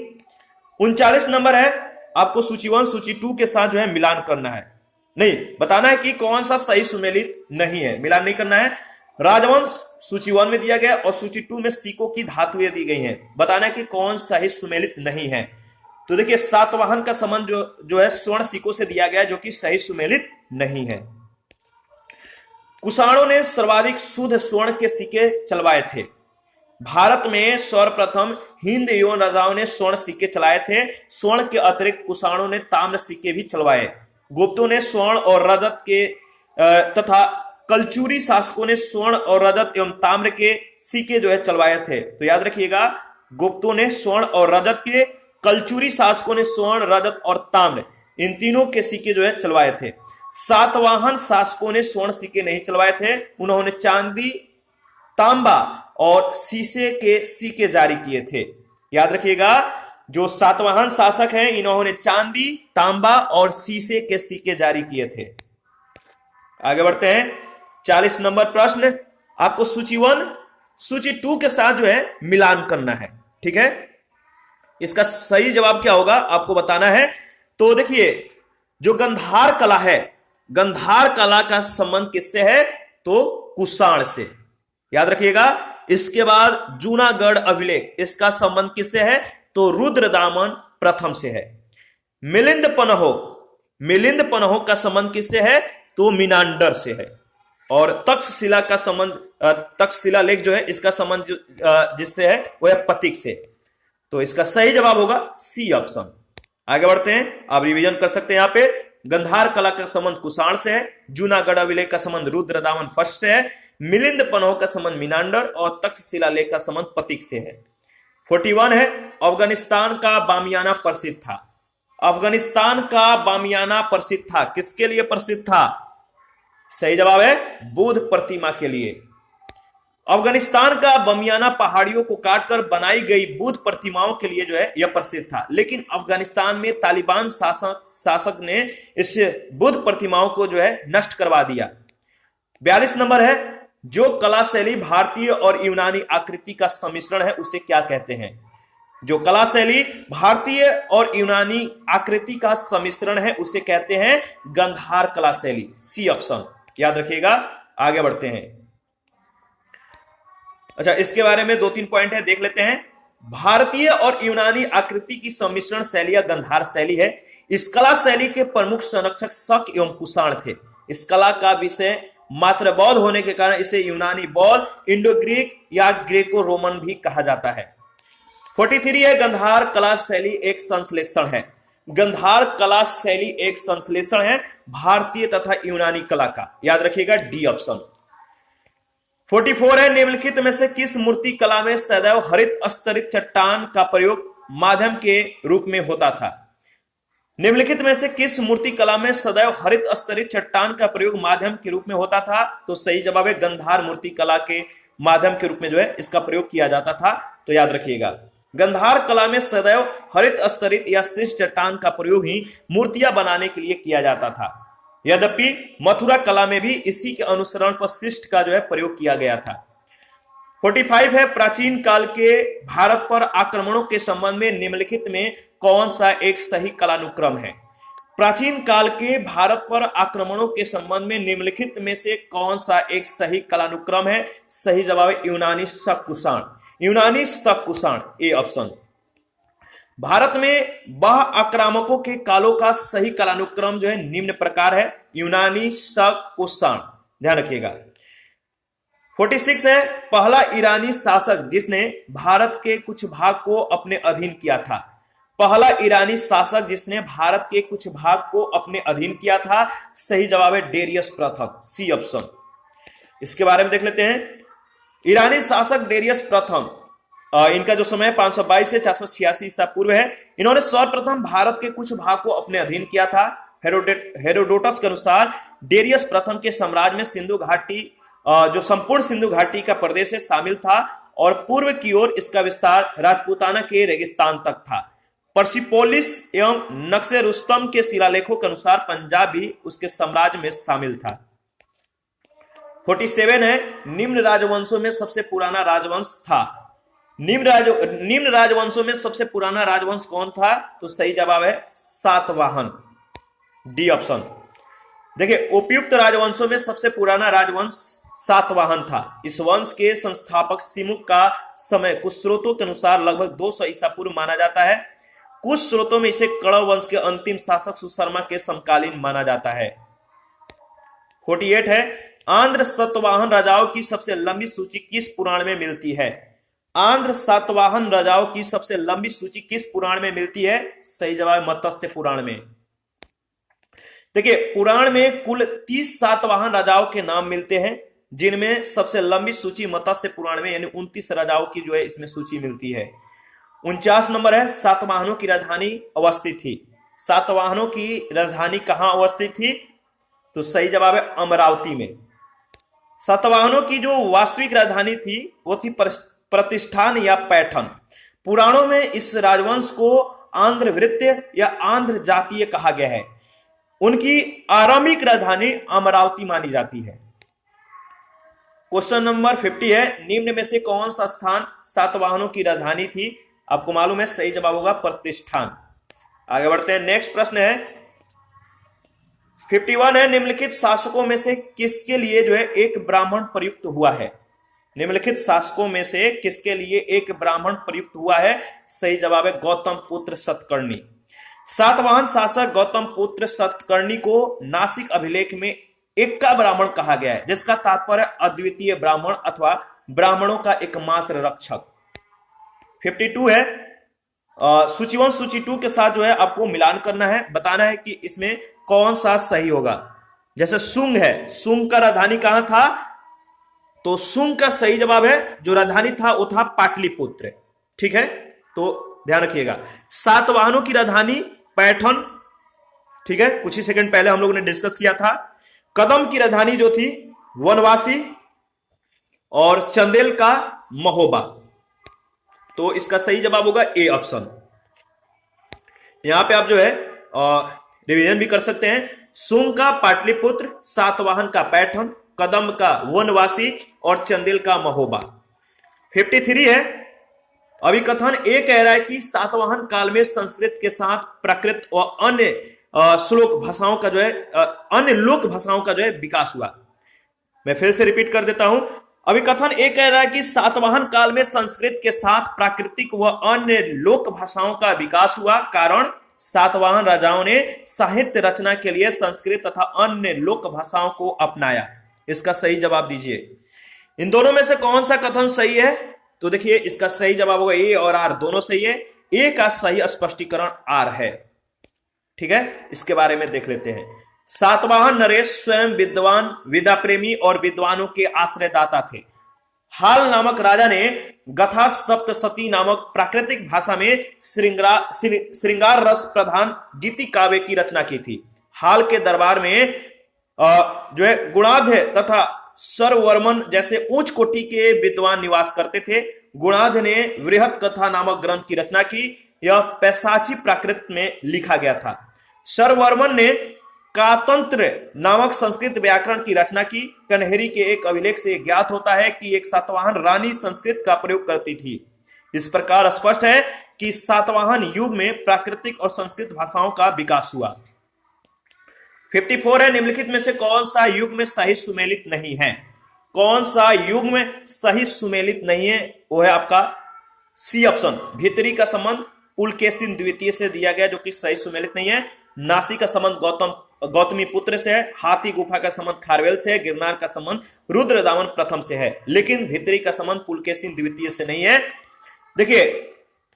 39 नंबर है आपको सूची 1 सूची 2 के साथ जो है मिलान करना है, नहीं बताना है कि कौन सा सही सुमेलित नहीं है, मिलान नहीं करना है। राजवंश सूची 1 में दिया गया और सूची 2 में सिक्कों की धातुएं दी गई हैं, बताना है कि कौन सही सुमेलित नहीं है। तो देखिए सातवाहन का संबंध जो है स्वर्ण सिक्कों से दिया गया, जो कि सही सुमेलित नहीं है। कुषाणों ने सर्वाधिक शुद्ध स्वर्ण के सिक्के चलवाए थे। भारत में सर्वप्रथम हिंद एवं राजाओं ने स्वर्ण सिक्के चलाए थे। स्वर्ण के अतिरिक्त कुषाणों ने ताम्र सिक्के भी चलवाए। गुप्तों ने स्वर्ण और रजत के तथा कलचुरी शासकों ने स्वर्ण और रजत एवं ताम्र के सिक्के जो है चलवाए थे। तो याद रखिएगा गुप्तों ने स्वर्ण और रजत के, कलचुरी शासकों ने स्वर्ण, रजत और ताम्र, इन तीनों के सिक्के जो है चलवाए थे। सातवाहन शासकों ने स्वर्ण सिक्के नहीं चलवाए थे, उन्होंने चांदी, तांबा और शीशे के सिक्के जारी किए थे। याद रखिएगा जो सातवाहन शासक हैं इन्होंने चांदी, तांबा और शीशे के सिक्के जारी किए थे। आगे बढ़ते हैं, 40 नंबर प्रश्न आपको सूची 1 सूची 2 के साथ जो है मिलान करना है, ठीक है। इसका सही जवाब क्या होगा आपको बताना है। तो देखिए जो गंधार कला है, गंधार कला का संबंध किससे है? तो कुषाण से। याद रखिएगा। इसके बाद जूनागढ़ अभिलेख, इसका संबंध किससे है? तो रुद्रदामन प्रथम से है। मिलिंद पन्हो का संबंध किससे है? तो मीनांडर से है। और तक्षशिला का संबंध, तक्षशिला लेख जो है इसका संबंध जिससे है वो है पथिक से। तो इसका सही जवाब होगा सी ऑप्शन। आगे बढ़ते हैं, आप रिवीजन कर सकते हैं। यहाँ पे गंधार कला का संबंध कुषाण से है, जूनागढ़ अभिलेख का संबंध रुद्रदामन फर्स्ट से है, मिलिंद पनहो का संबंध मीनांडर और तक्षशिला लेख का संबंध पथिक से है। 41 है, अफगानिस्तान का बामियाना प्रसिद्ध था। अफगानिस्तान का बामियाना प्रसिद्ध था, किसके लिए प्रसिद्ध था? सही जवाब है बुद्ध प्रतिमा के लिए। अफगानिस्तान का बामियाना पहाड़ियों को काटकर बनाई गई बुद्ध प्रतिमाओं के लिए जो है यह प्रसिद्ध था, लेकिन अफगानिस्तान में तालिबान शासक ने इस बुद्ध प्रतिमाओं को जो है नष्ट करवा दिया। 42 नंबर है, जो कला शैली भारतीय और यूनानी आकृति का सम्मिश्रण है उसे क्या कहते हैं? जो कला शैली भारतीय और यूनानी आकृति का सम्मिश्रण है उसे कहते हैं गंधार कला शैली। सी ऑप्शन याद रखिएगा। आगे बढ़ते हैं। अच्छा, इसके बारे में 2-3 पॉइंट है, देख लेते हैं। भारतीय और यूनानी आकृति की सम्मिश्रण शैली या गंधार शैली है। इस कला शैली के प्रमुख संरक्षक शक एवं कुषाण थे। इस कला का विषय मात्र बौद्ध होने के कारण इसे यूनानी बौद्ध, इंडो ग्रीक या ग्रेको रोमन भी कहा जाता है। 43 है, गंधार कला शैली एक संश्लेषण है। गंधार कला शैली एक संश्लेषण है भारतीय तथा यूनानी कला का। याद रखिएगा डी ऑप्शन। 44 है, निम्नलिखित में से किस मूर्ति कला में सदैव हरित स्तरित चट्टान का प्रयोग माध्यम के रूप में होता था? निम्नलिखित में से किस मूर्ति कला में सदैव हरित स्तरित चट्टान का प्रयोग माध्यम के रूप में होता था? तो सही जवाब है गंधार मूर्ति कला के माध्यम के रूप में जो है इसका प्रयोग किया जाता था। तो याद रखिएगा, गंधार कला में सदैव हरित स्तरित या शिष्ट चट्टान का प्रयोग ही मूर्तियां बनाने के लिए किया जाता था। यद्यपि मथुरा कला में भी इसी के अनुसरण पर शिष्ट का जो है प्रयोग किया गया था। 45 है, प्राचीन काल के भारत पर आक्रमणों के संबंध में निम्नलिखित में कौन सा एक सही कालानुक्रम है? प्राचीन काल के भारत पर आक्रमणों के संबंध में निम्नलिखित में से कौन सा एक सही कालानुक्रम है? सही जवाब है यूनानी शक कुषाण। यूनानी शक कुषाण, ए ऑप्शन। भारत में वह आक्रामकों के कालों का सही कालानुक्रम जो है निम्न प्रकार है, यूनानी शक कुषाण। ध्यान रखिएगा। 46 है, पहला ईरानी शासक जिसने भारत के कुछ भाग को अपने अधीन किया था। पहला ईरानी शासक जिसने भारत के कुछ भाग को अपने अधीन किया था। सही जवाब है डेरियस प्रथम। C option. इसके बारे में देख लेते हैं। ईरानी शासक डेरियस प्रथम, इनका जो समय 522 से 486 ईसा पूर्व है। इन्होंने सर्वप्रथम भारत के कुछ भाग को अपने अधीन किया था। हेरोडोटस के अनुसार डेरियस प्रथम के साम्राज्य में सिंधु घाटी, जो संपूर्ण सिंधु घाटी का प्रदेश है, शामिल था और पूर्व की ओर इसका विस्तार राजपूताना के रेगिस्तान तक था। पर्सिपोलिस एवं नक्शे रुस्तम के शिलालेखों के अनुसार पंजाब भी उसके साम्राज्य में शामिल था। 47 है, निम्न राजवंशों में सबसे पुराना राजवंश था। निम्न राजवंशों में सबसे पुराना राजवंश कौन था? तो सही जवाब है सातवाहन। D option. देखिए, उपयुक्त राजवंशों में सबसे पुराना राजवंश सातवाहन था। इस वंश के संस्थापक सिमुक का समय कुछ स्रोतों के अनुसार लगभग 200 ईसा पूर्व माना जाता है। कुछ स्रोतों में इसे कणव वंश के अंतिम शासक सुशर्मा के समकालीन माना जाता है। 48 है, आंध्र सातवाहन राजाओं की सबसे लंबी सूची किस पुराण में मिलती है? आंध्र सातवाहन राजाओं की सबसे लंबी सूची किस पुराण में मिलती है? सही जवाब मत्स्य पुराण में। देखिए, पुराण में कुल 30 सातवाहन राजाओं के नाम मिलते हैं, जिनमें सबसे लंबी सूची मत्स्य पुराण में यानी 29 राजाओं की जो है इसमें सूची मिलती है। 49 नंबर है, सातवाहनों की राजधानी अवस्थित थी। सातवाहनों की राजधानी कहां अवस्थित थी? तो सही जवाब है अमरावती में। सातवाहनों की जो वास्तविक राजधानी थी वो थी प्रतिष्ठान या पैठन। पुराणों में इस राजवंश को आंध्र वृत्य या आंध्र जातीय कहा गया है। उनकी आरंभिक राजधानी अमरावती मानी जाती है। क्वेश्चन नंबर 50 है, निम्न में से कौन सा स्थान सातवाहनों की राजधानी थी? आपको मालूम है सही जवाब होगा प्रतिष्ठान। आगे बढ़ते हैं, नेक्स्ट प्रश्न है 51 है, निम्नलिखित शासकों में से किसके लिए जो है एक ब्राह्मण प्रयुक्त हुआ है? निम्नलिखित शासकों में से किसके लिए एक ब्राह्मण प्रयुक्त हुआ है? सही जवाब है गौतम पुत्र सतकर्णी। सातवाहन शासक गौतम पुत्र सतकर्णी को नासिक अभिलेख में एक का ब्राह्मण कहा गया है, जिसका तात्पर्य अद्वितीय ब्राह्मण अथवा ब्राह्मणों का एकमात्र रक्षक। 52 है सूची 1 सूची 2 के साथ जो है आपको मिलान करना है, बताना है कि इसमें कौन सा सही होगा। जैसे सुंग है, सुंग का राजधानी कहां था, तो सुंग का सही जवाब है, जो राजधानी था वो था पाटलिपुत्र। ठीक है, तो ध्यान रखिएगा। सातवाहनों की राजधानी पैठन, ठीक है, कुछ ही सेकंड पहले हम लोगों ने डिस्कस किया था। कदम की राजधानी जो थी वनवासी, और चंदेल का महोबा। तो इसका सही जवाब होगा ए ऑप्शन। यहां पे आप जो है रिवीजन भी कर सकते हैं। सुंग का पाटलिपुत्र, सातवाहन का पैठन, कदम का वनवासी और चंदेल का महोबा। 53 है अभिकथन ए कह रहा है कि सातवाहन काल में संस्कृत के साथ प्राकृत और अन्य श्लोक भाषाओं का जो है अन्य लोक भाषाओं का जो है विकास हुआ। मैं फिर से रिपीट कर देता हूं। अभिकथन ए कह रहा है कि सातवाहन काल में संस्कृत के साथ प्राकृतिक व अन्य लोक भाषाओं का विकास हुआ, कारण सातवाहन राजाओं ने साहित्य रचना के लिए संस्कृत तथा अन्य लोक भाषाओं को अपनाया। इसका सही जवाब दीजिए। इन दोनों में से कौन सा कथन सही है, तो देखिए इसका सही जवाब होगा ए और आर दोनों सही है। ए का सही स्पष्टीकरण आर है। ठीक है, इसके बारे में देख लेते हैं। सातवाहन नरेश स्वयं विद्वान, विद्या प्रेमी और विद्वानों के आश्रयदाता थे। हाल नामक राजा ने गथा सप्तशती नामक प्राकृतिक भाषा में श्रृंगार रस प्रधान गीति काव्य की रचना की थी। हाल के दरबार में जो है गुणाध्य तथा सर्ववर्मन जैसे उच्च कोटि के विद्वान निवास करते थे। गुणाध्य ने वृहत कथा नामक ग्रंथ की रचना की। यह पैशाची प्राकृत में लिखा गया था। सर्ववर्मन ने कातंत्र नामक संस्कृत व्याकरण की रचना की। कन्हेरी के एक अभिलेख से ज्ञात होता है कि एक सातवाहन रानी संस्कृत का प्रयोग करती थी। इस प्रकार स्पष्ट है कि सातवाहन युग में प्राकृतिक और संस्कृत भाषाओं का विकास हुआ। 54 है निम्नलिखित में से कौन सा युग में सही सुमेलित नहीं है। कौन सा युग में सही सुमेलित नहीं है, वो है आपका सी ऑप्शन। भीतरी का संबंध पुलकेशिन द्वितीय से दिया गया, जो कि सही सुमेलित नहीं है। नासी का संबंध गौतमी पुत्र से है। हाथी गुफा का संबंध खारवेल से है। गिरनार का संबंध रुद्रदामन प्रथम से है, लेकिन भीतरी का संबंध पुलकेशिन द्वितीय से नहीं है। देखिए,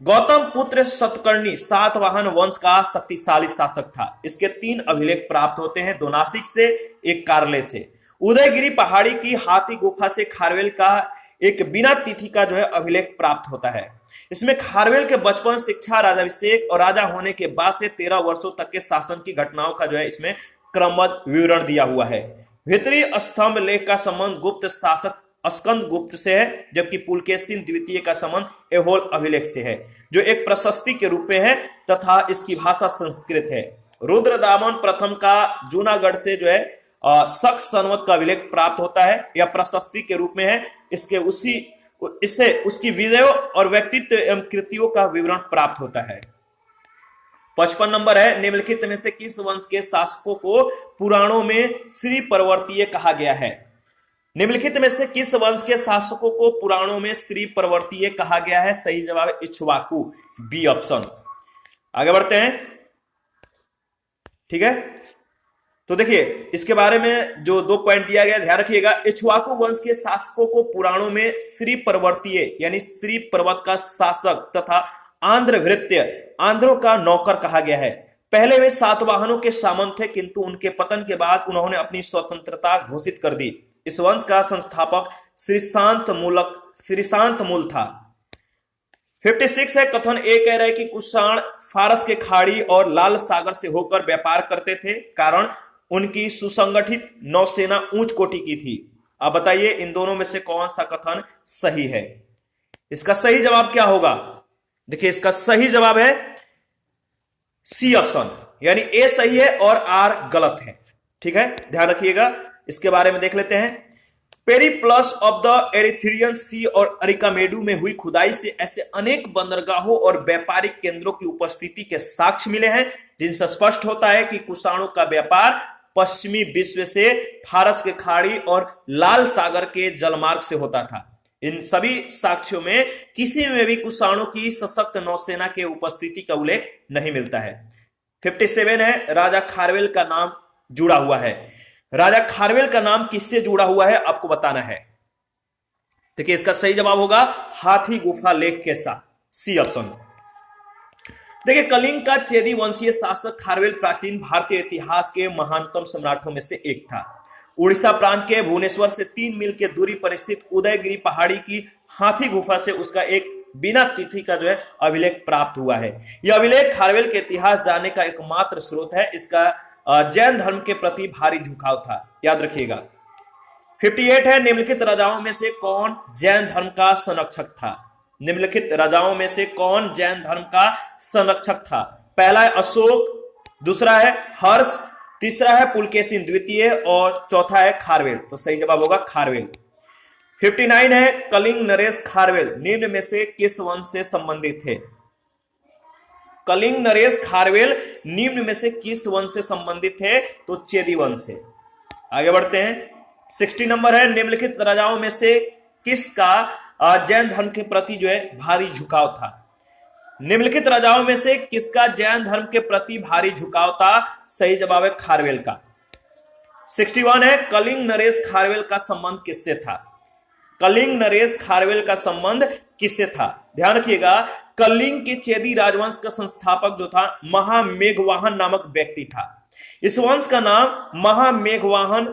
गौतम पुत्र सतकर्णी सातवाहन वंश का शक्तिशाली शासक था। इसके 3 अभिलेख प्राप्त होते हैं, 2 नासिक से, 1 कार्ले से। उदयगिरी पहाड़ी की हाथी गुफा से खारवेल का एक बिना तिथि का जो है अभिलेख प्राप्त होता है। इसमें खारवेल के बचपन, शिक्षा, राजाभिषेक और राजा होने के बाद से 13 वर्षों तक के शासन की घटनाओं का जो है इसमें क्रमबद्ध विवरण दिया हुआ है। भीतरी स्तंभ लेख का संबंध गुप्त शासक स्कंद गुप्त से है, जबकि पुलकेशिन द्वितीय का संबंध एहोल अभिलेख से है, जो एक प्रशस्ति के रूप में है तथा इसकी भाषा संस्कृत है। रुद्रदामन प्रथम का जूनागढ़ से जो है शक संवत का अभिलेख प्राप्त होता है, यह प्रशस्ति के रूप में है। इससे उसकी विजयों और व्यक्तित्व एवं कृतियों का विवरण प्राप्त होता है। 55 नंबर है निम्नलिखित में से किस वंश के शासकों को पुराणों में श्री परवर्तीय कहा गया है। निम्नलिखित में से किस वंश के शासकों को पुराणों में श्री परवर्तीय कहा गया है। सही जवाब है इक्ष्वाकु, बी ऑप्शन। आगे बढ़ते हैं। ठीक है, तो देखिए इसके बारे में जो 2 पॉइंट दिया गया ध्यान रखिएगा। इक्ष्वाकु वंश के शासकों को पुराणों में श्री परवर्तीय यानी श्री पर्वत का शासक तथा आंध्र भृत्य आंध्रों का नौकर कहा गया है। पहले वे सातवाहनों के सामंत थे, किंतु उनके पतन के बाद उन्होंने अपनी स्वतंत्रता घोषित कर दी। इस वंश का संस्थापक श्रीशांत मूल था। 56 है कथन ए कह रहा है कि कुषाण फारस के खाड़ी और लाल सागर से होकर व्यापार करते थे, कारण उनकी सुसंगठित नौसेना उच्च कोटि की थी। अब बताइए इन दोनों में से कौन सा कथन सही है। इसका सही जवाब क्या होगा। देखिए इसका सही जवाब है सी ऑप्शन, यानी ए सही है और आर गलत है। ठीक है, ध्यान रखिएगा। इसके बारे में देख लेते हैं। पेरिप्लस ऑफ द एरिथ्रियन सी और अरिकामेडू में हुई खुदाई से ऐसे अनेक बंदरगाहों और व्यापारिक केंद्रों की उपस्थिति के साक्ष्य मिले हैं, जिनसे स्पष्ट होता है कि कुषाणों का व्यापार पश्चिमी विश्व से फारस के खाड़ी और लाल सागर के जलमार्ग से होता था। इन सभी साक्ष्यों में किसी में भी कुषाणों की सशक्त नौसेना के उपस्थिति का उल्लेख नहीं मिलता है। 57 है राजा खारवेल का नाम जुड़ा हुआ है। राजा खारवेल का नाम किससे जुड़ा हुआ है आपको बताना है। देखिए इसका सही जवाब होगा हाथी गुफा लेक के साथ, सी ऑप्शन। देखिए कलिंग का चेदी वंशीय शासक खारवेल प्राचीन भारतीय इतिहास के महानतम सम्राटों में से एक था। उड़ीसा प्रांत के भुवनेश्वर से 3 मील के दूरी पर स्थित उदयगिरी पहाड़ी की हाथी गुफा से उसका एक बिना तिथि का अभिलेख प्राप्त हुआ है। यह अभिलेख खारवेल के इतिहास जानने का एकमात्र स्रोत है। इसका जैन धर्म के प्रति भारी झुकाव था, याद रखिएगा। 58 है, निम्नलिखित राजाओं में से कौन जैन धर्म का संरक्षक था। निम्नलिखित राजाओं में से कौन जैन धर्म का संरक्षक था। पहला है अशोक, दूसरा है हर्ष, तीसरा है पुलकेशिन द्वितीय और चौथा है खारवेल। तो सही जवाब होगा खारवेल। 59 है, कलिंग नरेश खारवेल निम्न में से किस वंश से संबंधित थे। कलिंग नरेश खारवेल निम्न में से किस वंश से संबंधित थे, तो चेदी वंश से। आगे बढ़ते हैं। 60 नंबर है, निम्नलिखित राजाओं में से किसका जैन धर्म के प्रति भारी झुकाव था। निम्नलिखित राजाओं में से किसका जैन धर्म के प्रति भारी झुकाव था, सही जवाब है खारवेल का। 61 है, कलिंग नरेश खारवेल का संबंध किससे था। कलिंग नरेश खारवेल का संबंध किससे था, ध्यान रखिएगा। कलिंग के चेदी राजवंश का संस्थापक जो था महामेघवाहन नामक व्यक्ति था। इस वंश का नाम महामेघवाहन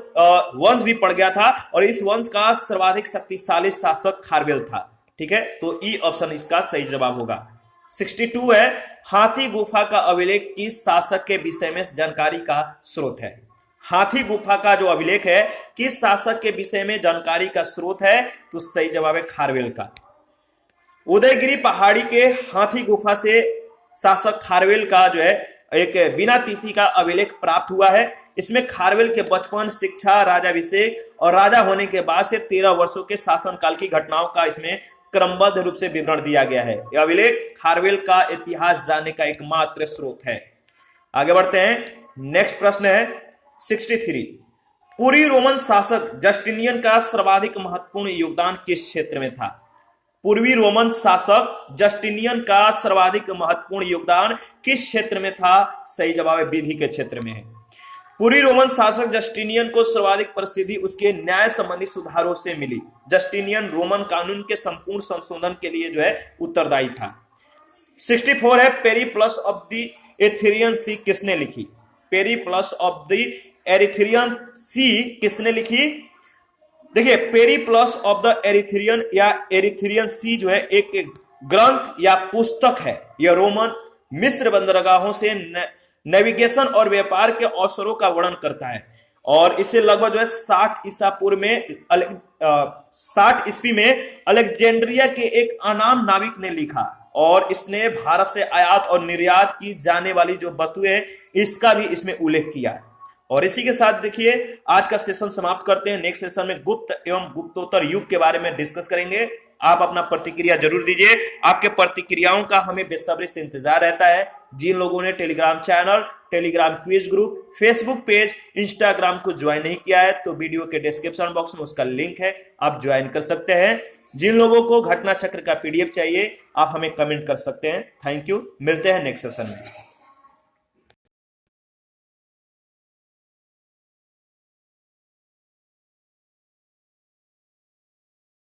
वंश भी पड़ गया था और इस वंश का सर्वाधिक शक्तिशाली शासक खारवेल था। ठीक है, तो ई ऑप्शन इसका सही जवाब होगा। 62 है, हाथी गुफा का अभिलेख किस शासक के विषय में जानकारी का स्रोत है। हाथी गुफा का जो अभिलेख है किस शासक के विषय में जानकारी का स्रोत है, तो सही जवाब है खारवेल का। उदयगिरी पहाड़ी के हाथी गुफा से शासक खारवेल का एक बिना तिथि का अभिलेख प्राप्त हुआ है। इसमें खारवेल के बचपन, शिक्षा, राजाभिषेक और राजा होने के बाद से 13 वर्षों के शासनकाल की घटनाओं का इसमें क्रमबद्ध रूप से विवरण दिया गया है। यह अभिलेख खारवेल का इतिहास जानने का एकमात्र स्रोत है। आगे बढ़ते हैं। नेक्स्ट प्रश्न है 63, पूर्वी रोमन शासक जस्टिनियन का सर्वाधिक महत्वपूर्ण योगदान किस क्षेत्र में था। पूर्वी रोमन शासक जस्टिनियन का सर्वाधिक महत्वपूर्ण योगदान किस क्षेत्र में था, सही जवाब है विधि के क्षेत्र में है। पूर्वी रोमन शासक जस्टिनियन को सर्वाधिक प्रसिद्धि उसके न्याय संबंधी सुधारों से मिली। जस्टिनियन रोमन कानून के संपूर्ण संशोधन के लिए उत्तरदायी था। 64 है, पेरिप्लस ऑफ द एरिथ्रियन सी किसने लिखी। पेरिप्लस ऑफ द एरिथ्रियन सी किसने लिखी। देखिए पेरिप्लस ऑफ द एरिथ्रियन या एरिथ्रियन सी एक ग्रंथ या पुस्तक है। यह रोमन मिस्र बंदरगाहों से नेविगेशन और व्यापार के अवसरों का वर्णन करता है और इसे लगभग 60 ईसा पूर्व में 60 ईस्वी में अलेक्जेंड्रिया के एक अनाम नाविक ने लिखा और इसने भारत से आयात और निर्यात की जाने वाली जो वस्तुएं हैं इसका भी इसमें उल्लेख किया है। और इसी के साथ देखिए आज का सेशन समाप्त करते हैं। नेक्स्ट सेशन में गुप्त एवं गुप्तोत्तर युग के बारे में डिस्कस करेंगे। आप अपना प्रतिक्रिया जरूर दीजिए। आपके प्रतिक्रियाओं का हमें बेसब्री से इंतजार रहता है। जिन लोगों ने Telegram channel, Telegram quiz group, Facebook page, Instagram को ज्वाइन नहीं किया है तो वीडियो के डिस्क्रिप्शन बॉक्स में उसका लिंक है, आप ज्वाइन कर सकते हैं। जिन लोगों को घटना चक्र का PDF चाहिए आप हमें कमेंट कर सकते हैं। थैंक यू, मिलते हैं नेक्स्ट सेशन में।